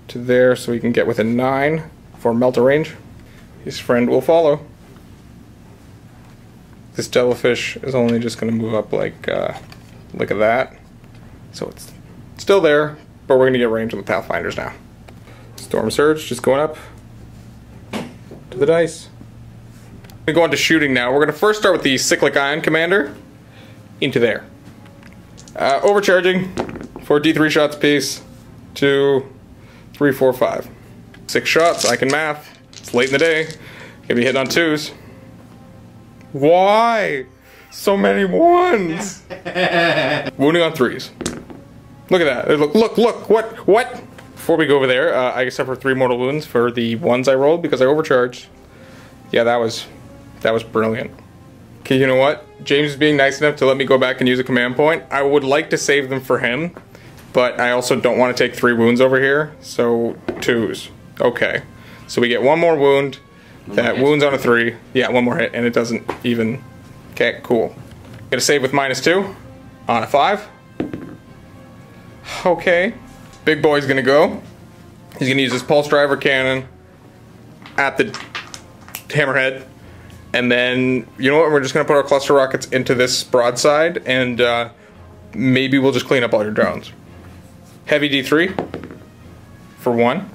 to there so he can get within 9 for melter range. His friend will follow. This devilfish is only just going to move up like look at that. So it's still there, but we're going to get range on the Pathfinders now. Storm Surge just going up to the dice. We're going to go into shooting now. We're going to first start with the Cyclic Ion Commander into there. Overcharging for D3 shots apiece. 2, 3, 4, 5. 6 shots, I can math. It's late in the day. Gonna be hitting on 2s. Why? So many 1s. Wounding on 3s. Look at that. Look, what? Before we go over there, I suffer 3 mortal wounds for the 1s I rolled because I overcharged. Yeah, that was brilliant. Okay, you know what? James is being nice enough to let me go back and use a command point. I would like to save them for him, but I also don't want to take 3 wounds over here, so 2s. Okay. So we get 1 more wound. That wounds on a 3. Yeah, 1 more hit, and it doesn't even... Okay, cool. Get a save with -2 on a 5. Okay. Big boy's gonna go. He's gonna use his pulse driver cannon at the hammerhead. And then, you know what, we're just going to put our cluster rockets into this broadside, and maybe we'll just clean up all your drones. Heavy D3 for 1.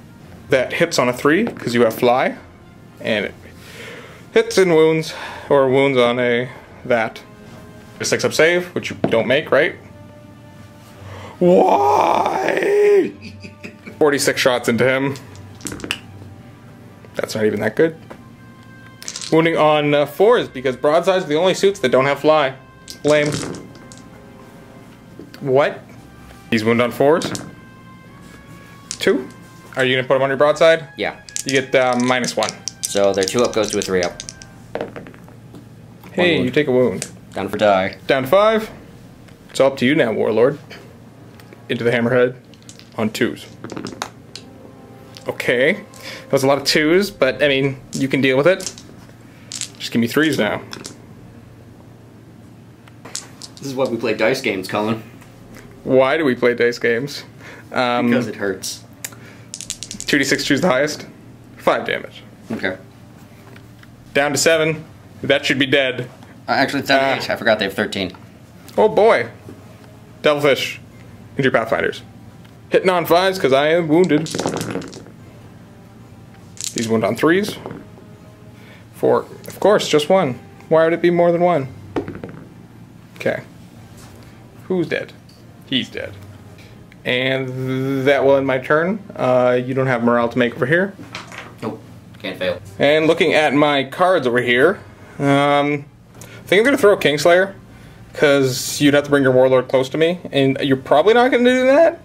That hits on a 3 because you have fly, and it hits and wounds, or wounds on a that. A 6-up save, which you don't make, right? Why? 46 shots into him. That's not even that good. Wounding on 4s because broadsides are the only suits that don't have fly. Lame. What? He's wounded on 4s. 2. Are you gonna put him on your broadside? Yeah. You get -1. So their 2-up goes to a 3-up. Hey, you take a wound. Down for die. Down to 5. It's all up to you now, Warlord. Into the hammerhead on 2s. Okay. That was a lot of 2s, but I mean, you can deal with it. Just give me 3s now. This is why we play dice games, Cullen. Why do we play dice games? Because it hurts. 2d6, choose the highest. 5 damage. Okay. Down to 7. That should be dead. Actually, it's down to 8. I forgot they have 13. Oh boy. Devilfish. Into your Pathfinders. Hitting on 5s because I am wounded. He's wounded on 3s. 4. Of course, just 1. Why would it be more than 1? Okay. Who's dead? He's dead. And that will end my turn. You don't have morale to make over here. Nope. Can't fail. And looking at my cards over here, I think I'm going to throw Kingslayer, because you'd have to bring your Warlord close to me, and you're probably not going to do that.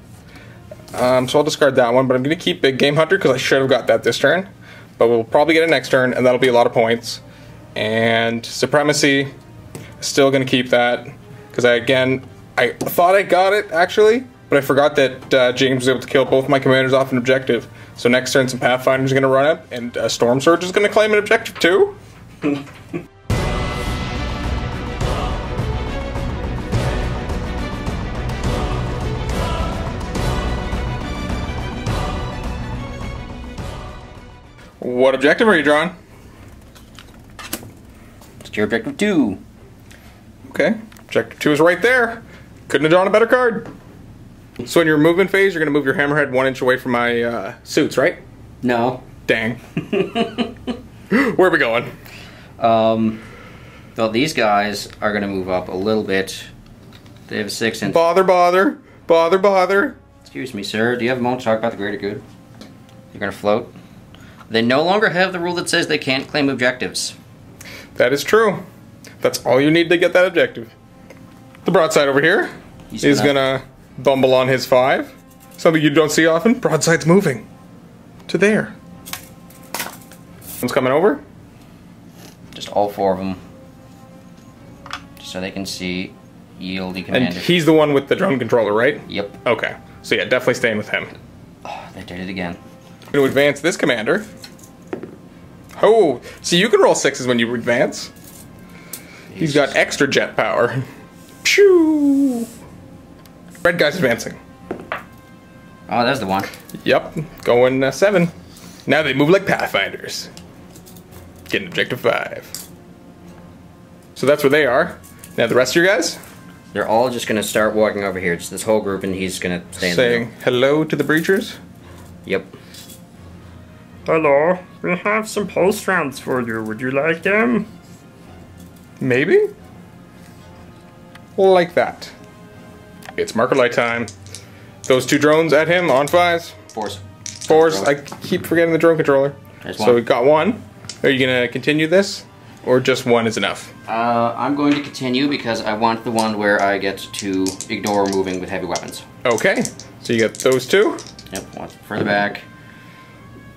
So I'll discard that one, but I'm going to keep Big Game Hunter, because I should have got that this turn. But we'll probably get it next turn, and that'll be a lot of points. And Supremacy, still going to keep that, because I thought I got it, actually, but I forgot that James was able to kill both my commanders off an objective. So next turn, some Pathfinders are going to run up, and Storm Surge is going to claim an objective too. What objective are you drawing? It's your objective 2. Okay, objective 2 is right there. Couldn't have drawn a better card. So in your movement phase, you're going to move your hammerhead 1 inch away from my suits, right? No. Dang. Where are we going? Well, these guys are going to move up a little bit. They have a 6 inch. Bother. Excuse me, sir. Do you have a moment to talk about the greater good? You're going to float? They no longer have the rule that says they can't claim objectives. That is true. That's all you need to get that objective. The broadside over here is gonna bumble on his 5. Something you don't see often. Broadside's moving to there. One's coming over. Just all 4 of them. Just so they can see yield the commander. And he's the one with the drone controller, right? Yep. Okay. So yeah, definitely staying with him. Oh, they did it again. I'm going to advance this commander. Oh, so you can roll 6s when you advance. He's got extra jet power. Pew! Red guy's advancing. Oh, that's the one. Yep, going 7. Now they move like Pathfinders. Getting objective 5. So that's where they are. Now the rest of your guys? They're all just going to start walking over here. Just this whole group, and he's going to stay in the Saying hello to the breachers? Yep. Hello, we have some post rounds for you. Would you like them? Maybe? Like that. It's marker light time. Those 2 drones at him on 5s. 4s. 4s. I keep forgetting the drone controller. There's So one. we got 1. Are you going to continue this? Or just 1 is enough? I'm going to continue because I want the one where I get to ignore moving with heavy weapons. Okay. So you get those 2. Yep, one further back.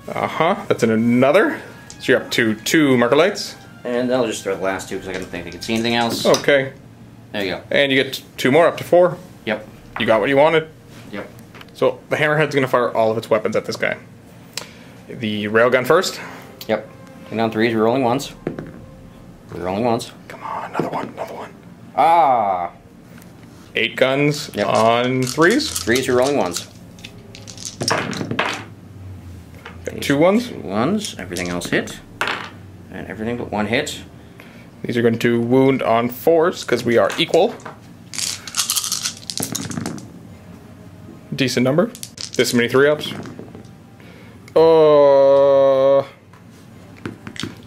That's in another. So you're up to 2 marker lights. And I'll just throw the last 2 because I don't think they can see anything else. Okay. There you go. And you get 2 more, up to 4. Yep. You got what you wanted. Yep. So the hammerhead's going to fire all of its weapons at this guy. The railgun first. Yep. And on 3s, we're rolling 1s. We're rolling 1s. Come on, another one. Ah! 8 guns Yep. on 3s. 3s, we're rolling 1s. 2 1s. 2 1s. Everything else hit. And everything but 1 hit. These are going to wound on 4s because we are equal. Decent number. This many 3-ups.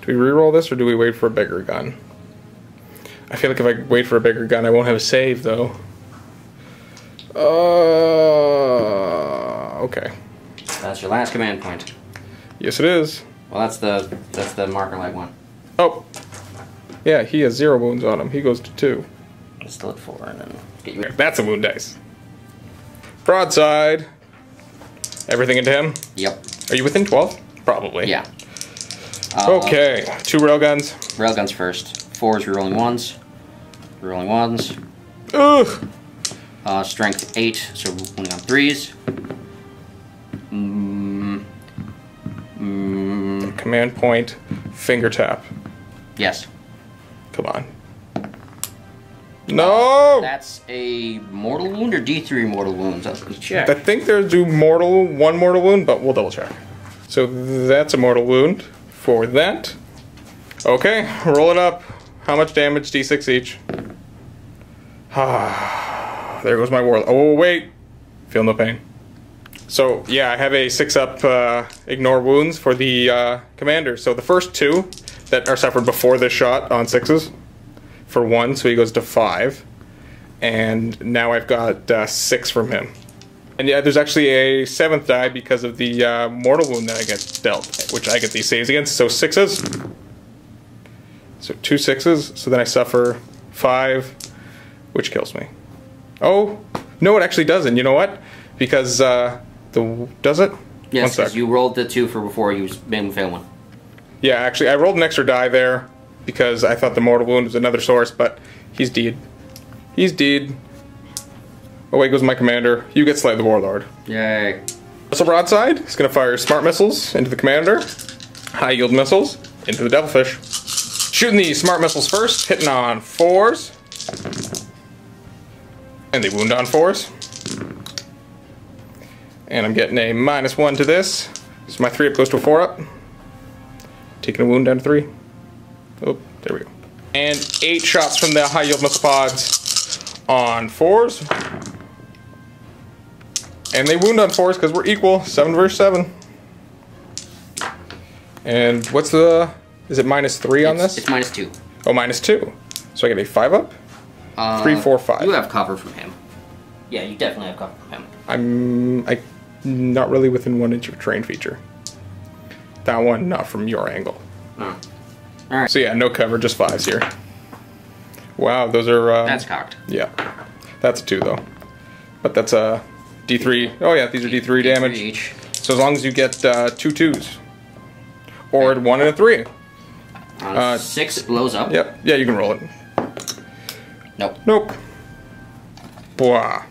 Do we reroll this or do we wait for a bigger gun? I feel like if I wait for a bigger gun, I won't have a save though. Okay. That's your last command point. Yes, it is. Well, that's the marker light one. Oh. Yeah, he has 0 wounds on him. He goes to 2. It's still at 4, and then get you. That's a wound dice. Broadside. Everything into him? Yep. Are you within 12? Probably. Yeah. Okay, 2 railguns. Railguns first. 4s, rerolling 1s. Rerolling 1s. Ugh. Strength 8, so only on 3s. Command point, finger tap. Yes. Come on. No! That's a mortal wound or D3 mortal wounds? Let's check. I think there's one mortal wound, but we'll double check. So that's a mortal wound for that. Okay, roll it up. How much damage? D6 each. There goes my warlock. Oh, wait. Feel no pain. So, yeah, I have a 6-up ignore wounds for the commander. So the first 2 that are suffered before this shot on 6s for 1, so he goes to 5. And now I've got 6 from him. And yeah, there's actually a 7th die because of the mortal wound that I get dealt, which I get these saves against. So 6s. So 2 6s. So then I suffer 5, which kills me. Oh, no, it actually doesn't. You know what? Because does it? Yes, because you rolled the 2 for before you made him fail one. Yeah, actually, I rolled an extra die there because I thought the mortal wound was another source, but he's dead. He's dead. Away goes my commander. You get Slay the Warlord. Yay. Missile broadside. He's going to fire smart missiles into the commander. High yield missiles into the devilfish. Shooting the smart missiles first, hitting on 4s. And they wound on 4s. And I'm getting a -1 to this. So my 3-up goes to a 4-up. Taking a wound down to 3. Oh, there we go. And 8 shots from the high yield missile pods on 4s. And they wound on 4s because we're equal. 7 versus 7. And what's the... Is it -3 on this? It's -2. Oh, -2. So I get a 5-up? 3, 4, 5. You have cover from him. Yeah, you definitely have cover from him. I'm not really within 1 inch of terrain feature. That one, not from your angle. Oh. Alright. So yeah, no cover, just 5s here. Wow, those are... That's cocked. Yeah. That's a 2, though. But that's a D3. Oh yeah, these are D3 damage. Each. So as long as you get 2 2s. Or 1 and a 3. On 6, it blows up. Yep. Yeah, you can roll it. Nope. Nope. Blah.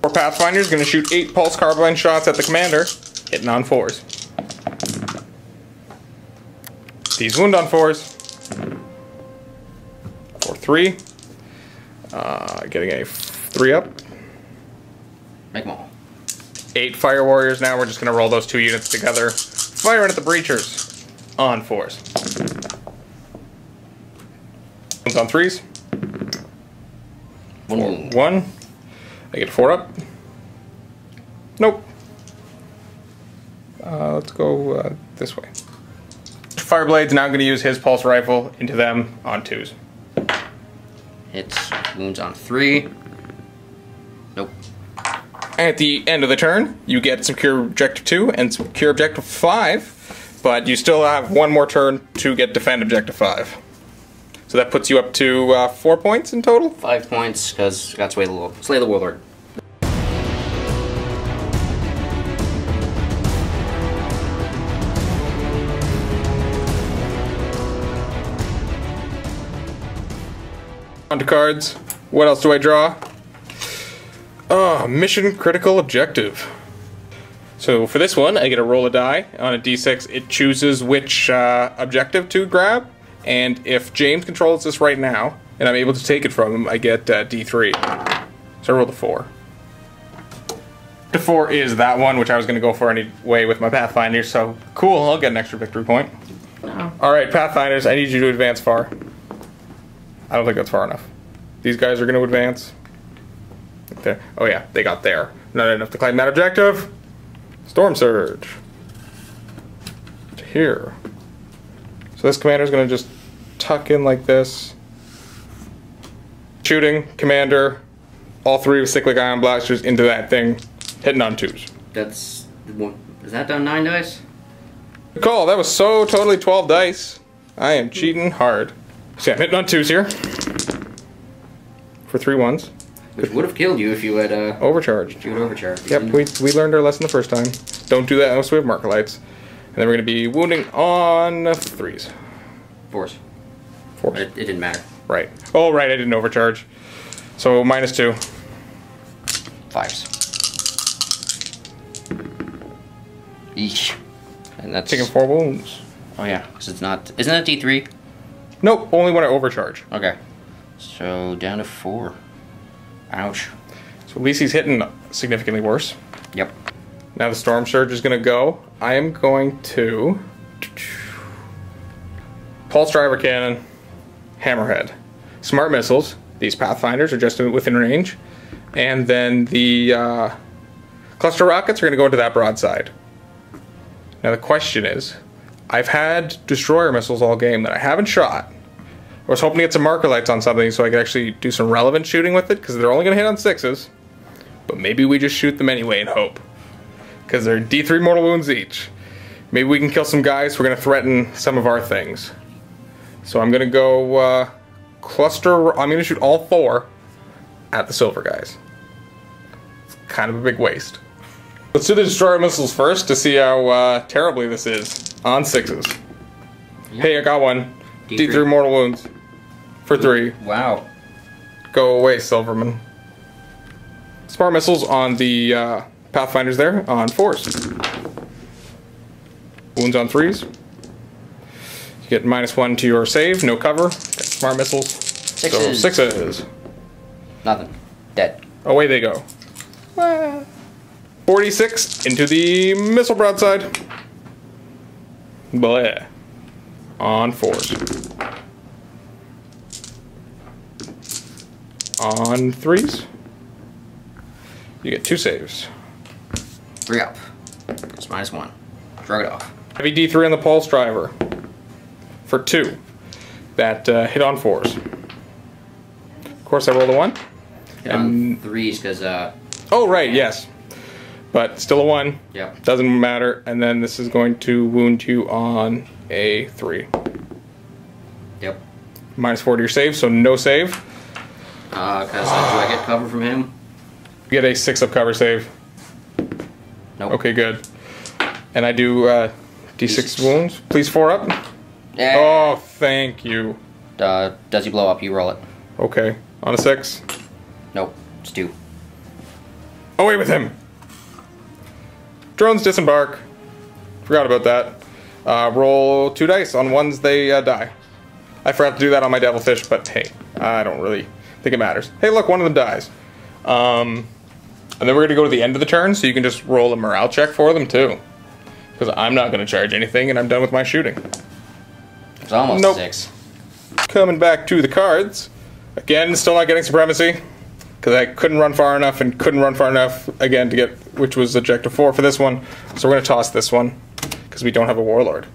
Our Pathfinder is going to shoot 8 pulse carbine shots at the commander, hitting on 4s. These wound on 4s. For 3. Getting a 3-up. Make them all. 8 fire warriors now. We're just going to roll those 2 units together. Firing at the breachers on 4s. Wounds on 3s. 1 wound. 1. I get a 4-up. Nope. Let's go this way. Fireblade's now going to use his pulse rifle into them on 2s. Hits. Wounds on 3. Nope. At the end of the turn, you get secure objective 2 and secure objective 5, but you still have 1 more turn to get defend objective 5. So that puts you up to 4 points in total? 5 points, because that's Slay the Warlord. On to cards. What else do I draw? Oh, mission critical objective. So for this one, I get to roll a die. On a d6, it chooses which objective to grab. And if James controls this right now, and I'm able to take it from him, I get d3. So I roll the 4. The 4 is that one, which I was going to go for anyway with my Pathfinder, so cool, I'll get an extra victory point. No. Alright, Pathfinders, I need you to advance far. I don't think that's far enough. These guys are going to advance. There. Oh yeah, they got there. Not enough to climb that objective. Storm Surge. To here. So this commander's going to just tuck in like this. Shooting, commander, all three with cyclic ion blasters into that thing, hitting on 2s. That's... Is that down 9 dice? Good call, that was so totally 12 dice. I am cheating hard. So yeah, I'm hitting on 2s here. For 3 1s. Which would have killed you if you had, Overcharged. You had overcharged. Yep, we learned our lesson the first time. Don't do that unless we have marker lights. And then we're going to be wounding on 3s. 4s. 4s. It didn't matter. Right. Oh, right, I didn't overcharge. So -2. 5s. Eesh. And that's... Taking 4 wounds. Oh yeah, because it's not... Isn't that D3? Nope, only when I overcharge. Okay. So, down to 4. Ouch. So at least he's hitting significantly worse. Yep. Now the Storm Surge is going to go. I am going to... Pulse Driver Cannon, Hammerhead. Smart Missiles. These Pathfinders are just within range. And then the Cluster Rockets are going to go into that broadside. Now the question is, I've had Destroyer Missiles all game that I haven't shot. I was hoping to get some marker lights on something so I could actually do some relevant shooting with it, because they're only going to hit on 6s. But maybe we just shoot them anyway and hope. Because they're D3 mortal wounds each. Maybe we can kill some guys who are going to threaten some of our things. So I'm going to go cluster... I'm going to shoot all 4 at the silver guys. It's kind of a big waste. Let's do the Destroyer Missiles first to see how terribly this is. On 6s. Yep. Hey, I got one. D3 mortal wounds. For 3. Wow. Go away, Silverman. Smart Missiles on the Pathfinders there on 4s. Wounds on 3s. You get -1 to your save, no cover. Got Smart Missiles. 6s. So 6s. Nothing. Dead. Away they go. 46 into the missile broadside. Bleh. On 4s. On 3s. You get 2 saves. 3 up. It's -1. Shrug it off. Heavy D3 on the Pulse Driver. For 2. That hit on 4s. Of course I rolled a 1. Hit on 3s because, Oh, right, yes. But still a 1. Yep. Doesn't matter. And then this is going to wound you on a 3. Yep. -4 to your save, so no save. Because do I get cover from him? You get a 6-up cover save. Nope. Okay, good. And I do D6 wounds. Please 4 up. Yeah. Oh, thank you. Does he blow up? You roll it. Okay. On a 6. Nope. It's 2. Away with him. Drones disembark. Forgot about that. Roll 2 dice. On 1s, they die. I forgot to do that on my Devilfish, but hey, I don't really think it matters. Hey, look, one of them dies. And then we're going to go to the end of the turn, so you can just roll a morale check for them, too. Because I'm not going to charge anything, and I'm done with my shooting. It's almost Nope. 6. Coming back to the cards. Again, still not getting Supremacy. Because I couldn't run far enough, and couldn't run far enough, again, to get, which was Objective 4 for this one. So we're going to toss this one, because we don't have a Warlord.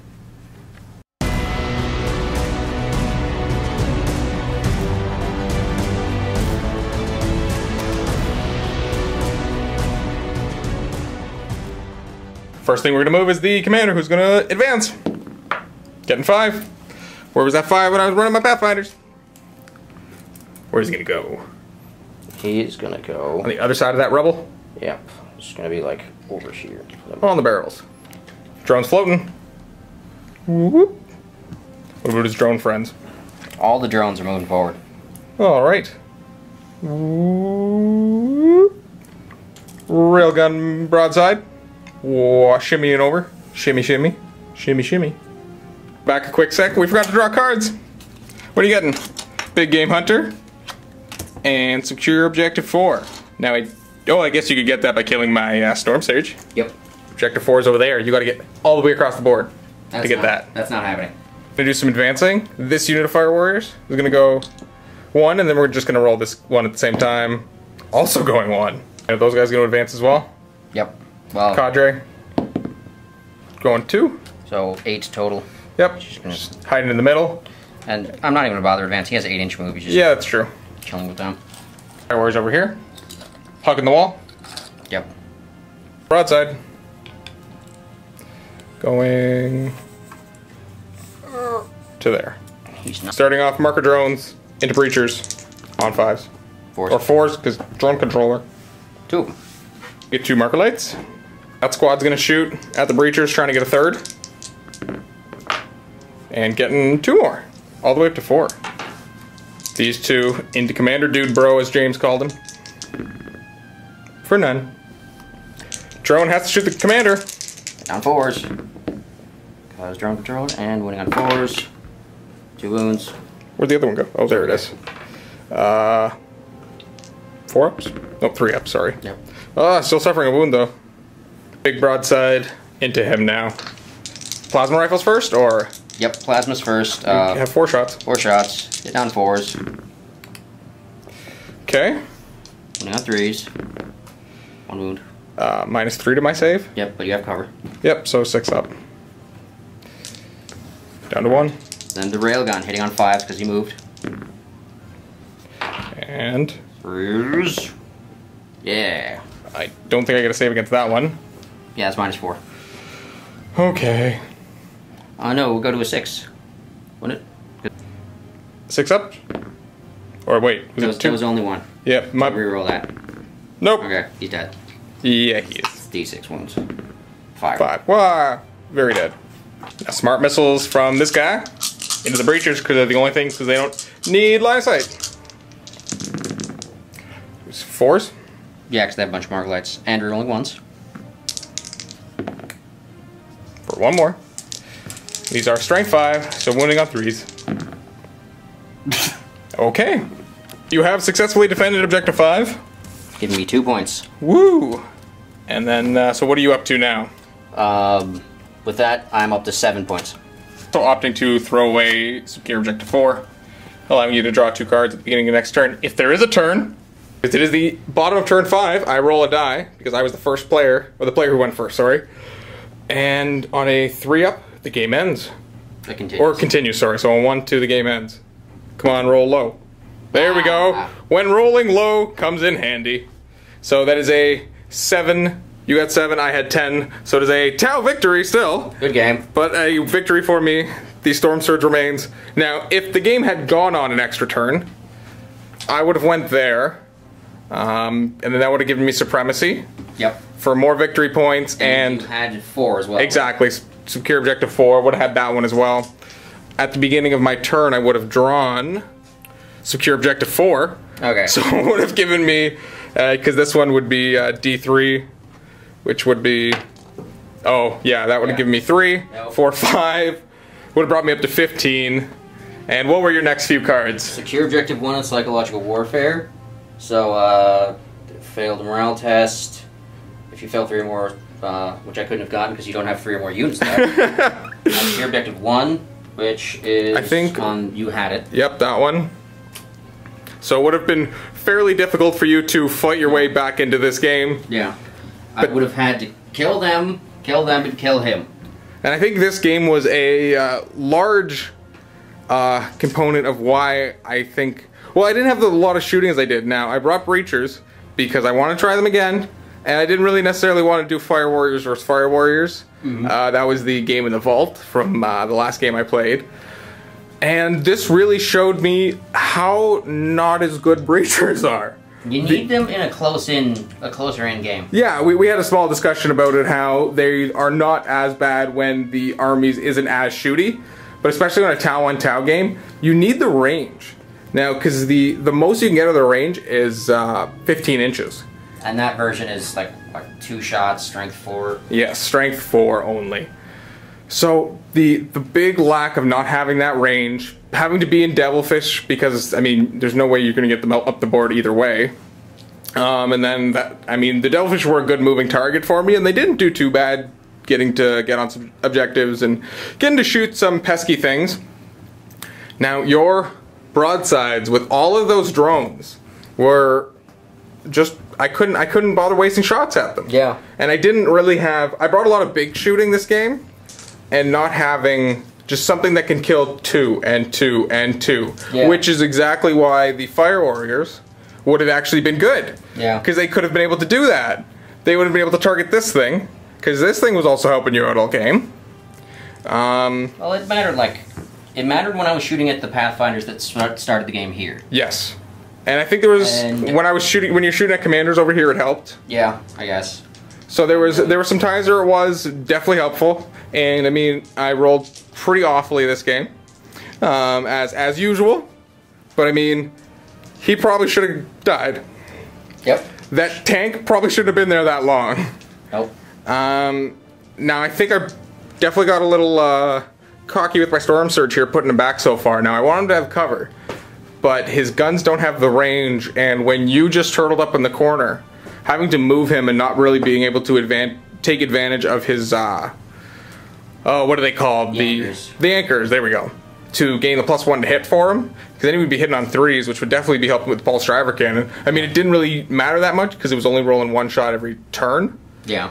First thing we're going to move is the commander, who's going to advance. Getting 5. Where was that 5 when I was running my Pathfinders? Where's he going to go? He's gonna go... On the other side of that rubble? Yep. It's gonna be like over here. On the barrels. Drone's floating. Whoop. What about his drone friends? All the drones are moving forward. Alright. Railgun broadside. Whoa, shimmying over. Shimmy, shimmy. Shimmy, shimmy. Back a quick sec. We forgot to draw cards. What are you getting? Big Game Hunter. And secure Objective 4. Now, I guess you could get that by killing my Storm Surge. Yep. Objective 4 is over there. You got to get all the way across the board. to get that. That's not happening. Gonna do some advancing. This unit of Fire Warriors is gonna go 1, and then we're just gonna roll this one at the same time. Also going 1. And those guys gonna advance as well? Yep. Well, Cadre. Going 2. so 8 total. Yep. Just hiding in the middle. And I'm not even gonna bother advancing. He has an 8-inch move. He's just Yeah, that's true. chilling with them. Fire Warriors over here. Hugging the wall. Yep. Broadside. Going to there. He's not. Starting off marker drones into breachers on 5s. 4s. Or 4s, because drone controller. 2 of them. Get 2 marker lights. That squad's gonna shoot at the breachers, trying to get a 3rd. And getting 2 more. All the way up to 4. These 2 into Commander Dude Bro, as James called him. For none. Drone has to shoot the commander. Down 4s. Cause drone control and winning on 4s. 2 wounds. Where'd the other one go? Oh, there it is. 4 ups? Nope, 3 ups, sorry. Yep. Still suffering a wound though. Big broadside into him now. Plasma rifles first, or? Yep, plasma's first. You have 4 shots. 4 shots. Get down 4s. Okay. Winning on 3s. 1 wound. -3 to my save. Yep, but you have cover. Yep, so 6 up. Down to 1. Then the railgun hitting on 5s because he moved. And 3s. Yeah. I don't think I get a save against that one. Yeah, it's -4. Okay. No, we'll go to a 6. Wouldn't it? 6 up? Or wait, was it 2? That was only 1. Yep, my... Reroll that. Nope. Okay, he's dead. Yeah, he is. D6 wounds. 5. 5. Wow, very dead. Now, smart missiles from this guy into the breachers because they're the only things because they don't need line of sight. 4s? Yeah, because they have a bunch of mark lights. And rerolling 1s. For 1 more. These are strength 5, so wounding on 3s. Okay. You have successfully defended objective 5. Giving me 2 points. Woo! And then, so what are you up to now? With that, I'm up to 7 points. So opting to throw away secure objective 4, allowing you to draw 2 cards at the beginning of the next turn. If there is a turn, if it is the bottom of turn 5, I roll a die, because I was the first player, or the player who went first, sorry. And on a 3-up, the game ends. It continues. Or continues, sorry. So on 1-2, the game ends. Come on, roll low. There we go. When rolling low comes in handy. So that is a 7. You got 7, I had 10. So it is a Tau victory still. Good game. But a victory for me. The Storm Surge remains. Now, if the game had gone on an extra turn, I would have went there. And then that would have given me supremacy. Yep. For more victory points and you had 4 as well. Exactly. Secure objective 4. Would have had that one as well. At the beginning of my turn, I would have drawn secure objective 4. Okay. So it would have given me, because this one would be D3, which would be, oh yeah, that would have given me 3, Nope. 4, 5. Would have brought me up to 15. And what were your next few cards? Secure objective 1 is psychological warfare. So, failed morale test. If you fail 3 or more, which I couldn't have gotten because you don't have 3 or more units left. Secure objective 1, which is I think on, you had it. Yep, that one. So it would have been fairly difficult for you to fight your way back into this game. Yeah. I would have had to kill them, and kill him. And I think this game was a large component of why I think... Well, I didn't have a lot of shooting as I did now. I brought Breachers because I want to try them again. And I didn't really necessarily want to do Fire Warriors versus Fire Warriors. Mm-hmm. That was the game in the vault from the last game I played. And this really showed me how not as good Breachers are. You need them in a closer in game. Yeah, we had a small discussion about it, how they are not as bad when the Armies isn't as shooty. But especially on a Tau on Tau game, you need the range. Now, because the most you can get of the range is 15 inches. And that version is like 2 shots, strength 4. Yes, strength 4 only. So the big lack of not having that range, having to be in Devilfish because I mean there's no way you're going to get them up the board either way. And then the Devilfish were a good moving target for me, and they didn't do too bad getting to get on some objectives and getting to shoot some pesky things. Now, your broadsides with all of those drones were just, I couldn't bother wasting shots at them. Yeah. And I didn't really have, I brought a lot of big shooting this game, and not having just something that can kill 2 and 2 and 2, yeah. which is exactly why the Fire Warriors would have actually been good. Yeah. Because they could have been able to do that. They would have been able to target this thing, because this thing was also helping you out all game. Well, it mattered, it mattered when I was shooting at the Pathfinders that started the game here. Yes. And I think there was, when you're shooting at commanders over here, it helped. Yeah, I guess. So there were some times where it was definitely helpful, and I mean, I rolled pretty awfully this game, as usual, but I mean, he probably should have died. Yep. That tank probably shouldn't have been there that long. Nope. Now I think I definitely got a little cocky with my storm surge here, putting him back so far. Now I want him to have cover, but his guns don't have the range, and when you just turtled up in the corner, having to move him and not really being able to take advantage of his, what are they called? The anchors, there we go. To gain the +1 to hit for him, because then he would be hitting on 3s, which would definitely be helping with the pulse driver cannon. I mean, it didn't really matter that much, because it was only rolling 1 shot every turn. Yeah.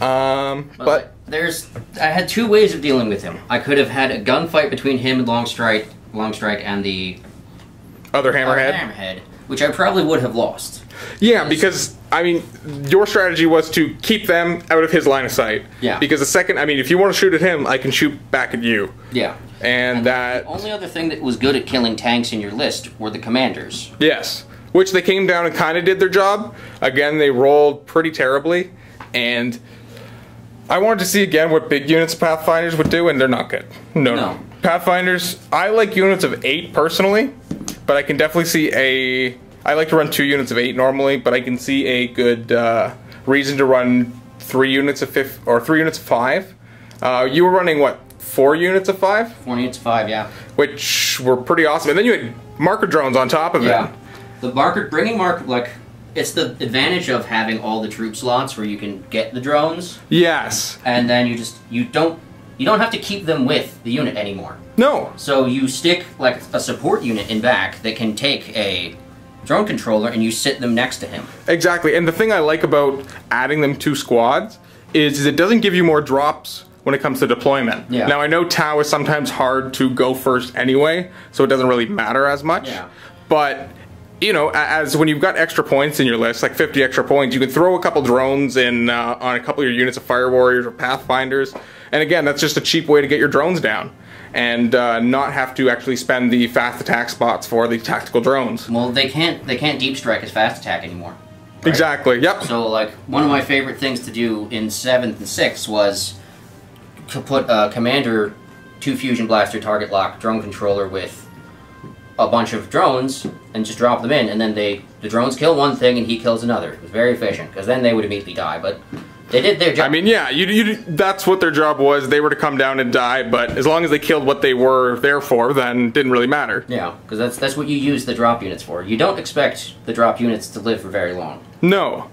But I had 2 ways of dealing with him. I could have had a gunfight between him and Longstrike and the other Hammerhead, which I probably would have lost. Yeah, because, I mean, your strategy was to keep them out of his line of sight. Yeah. Because the second, I mean, if you want to shoot at him, I can shoot back at you. Yeah. And that... The only other thing that was good at killing tanks in your list were the commanders. Yes. Which they came down and kind of did their job. Again, they rolled pretty terribly. And I wanted to see again what big units of Pathfinders would do, and they're not good. No. Pathfinders, I like units of 8 personally, but I can definitely see I like to run 2 units of 8 normally, but I can see a good reason to run 3 units of 5. You were running what, 4 units of 5? 4 units of 5, yeah. Which were pretty awesome, and then you had marker drones on top of it. Yeah, it's the advantage of having all the troop slots where you can get the drones. Yes. And then you don't have to keep them with the unit anymore. No. So you stick like a support unit in back that can take a drone controller and you sit them next to him. Exactly, and the thing I like about adding them to squads is it doesn't give you more drops when it comes to deployment. Yeah. Now I know Tau is sometimes hard to go first anyway, so it doesn't really matter as much. Yeah. But you know, as when you've got extra points in your list, like 50 extra points, you can throw a couple drones in on a couple of your units of Fire Warriors or Pathfinders, and again, that's just a cheap way to get your drones down, and not have to actually spend the fast attack spots for the tactical drones. Well, they can't deep strike as fast attack anymore. Right? Exactly. Yep. So, like, one of my favorite things to do in 7th and 6th was to put a commander 2 fusion blaster target lock drone controller with a bunch of drones and just drop them in, and then the drones kill one thing and he kills another. It was very efficient, because then they would immediately die, but they did their job. I mean, yeah, that's what their job was. They were to come down and die, but as long as they killed what they were there for, then it didn't really matter. Yeah, because that's what you use the drop units for. You don't expect the drop units to live for very long. No.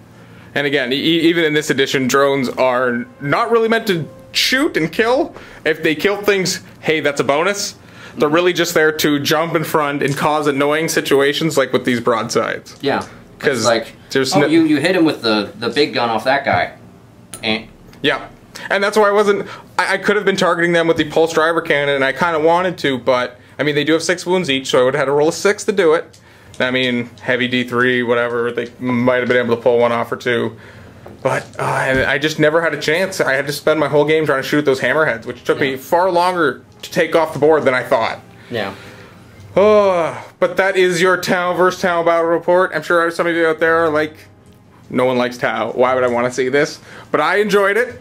And again, even in this edition, drones are not really meant to shoot and kill. If they kill things, hey, that's a bonus. They're really just there to jump in front and cause annoying situations like with these broadsides. Yeah. Because like, you hit him with the big gun off that guy. And yeah. And that's why I could have been targeting them with the pulse driver cannon, and I kind of wanted to, but I mean, they do have 6 wounds each, so I would have had to roll a 6 to do it. I mean, heavy D3, whatever, they might have been able to pull 1 off or 2. But I just never had a chance. I had to spend my whole game trying to shoot those hammerheads, which took me far longer to take off the board than I thought. Yeah. Oh, but that is your Tau vs. Tau battle report. I'm sure some of you out there are like, no one likes Tau. Why would I want to see this? But I enjoyed it.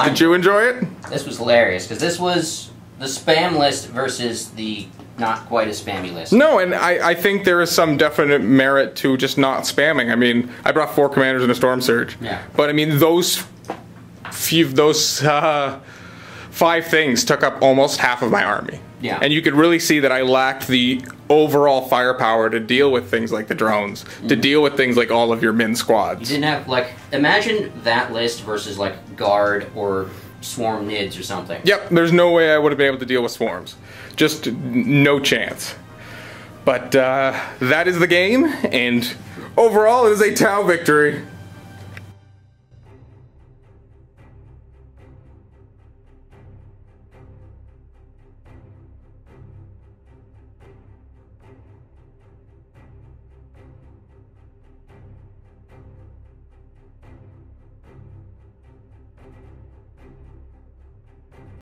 Did you enjoy it? This was hilarious, because this was the spam list versus the not quite a spammy list. No, and I think there is some definite merit to just not spamming. I mean, I brought 4 commanders in a storm surge. Yeah. But I mean, those 5 things took up almost half of my army. Yeah. And you could really see that I lacked the overall firepower to deal with things like the drones, to deal with things like all of your min squads. You didn't have, like, imagine that list versus, like, Guard or swarm nids or something. Yep, there's no way I would have been able to deal with swarms. Just no chance. But that is the game, and overall it is a Tau victory.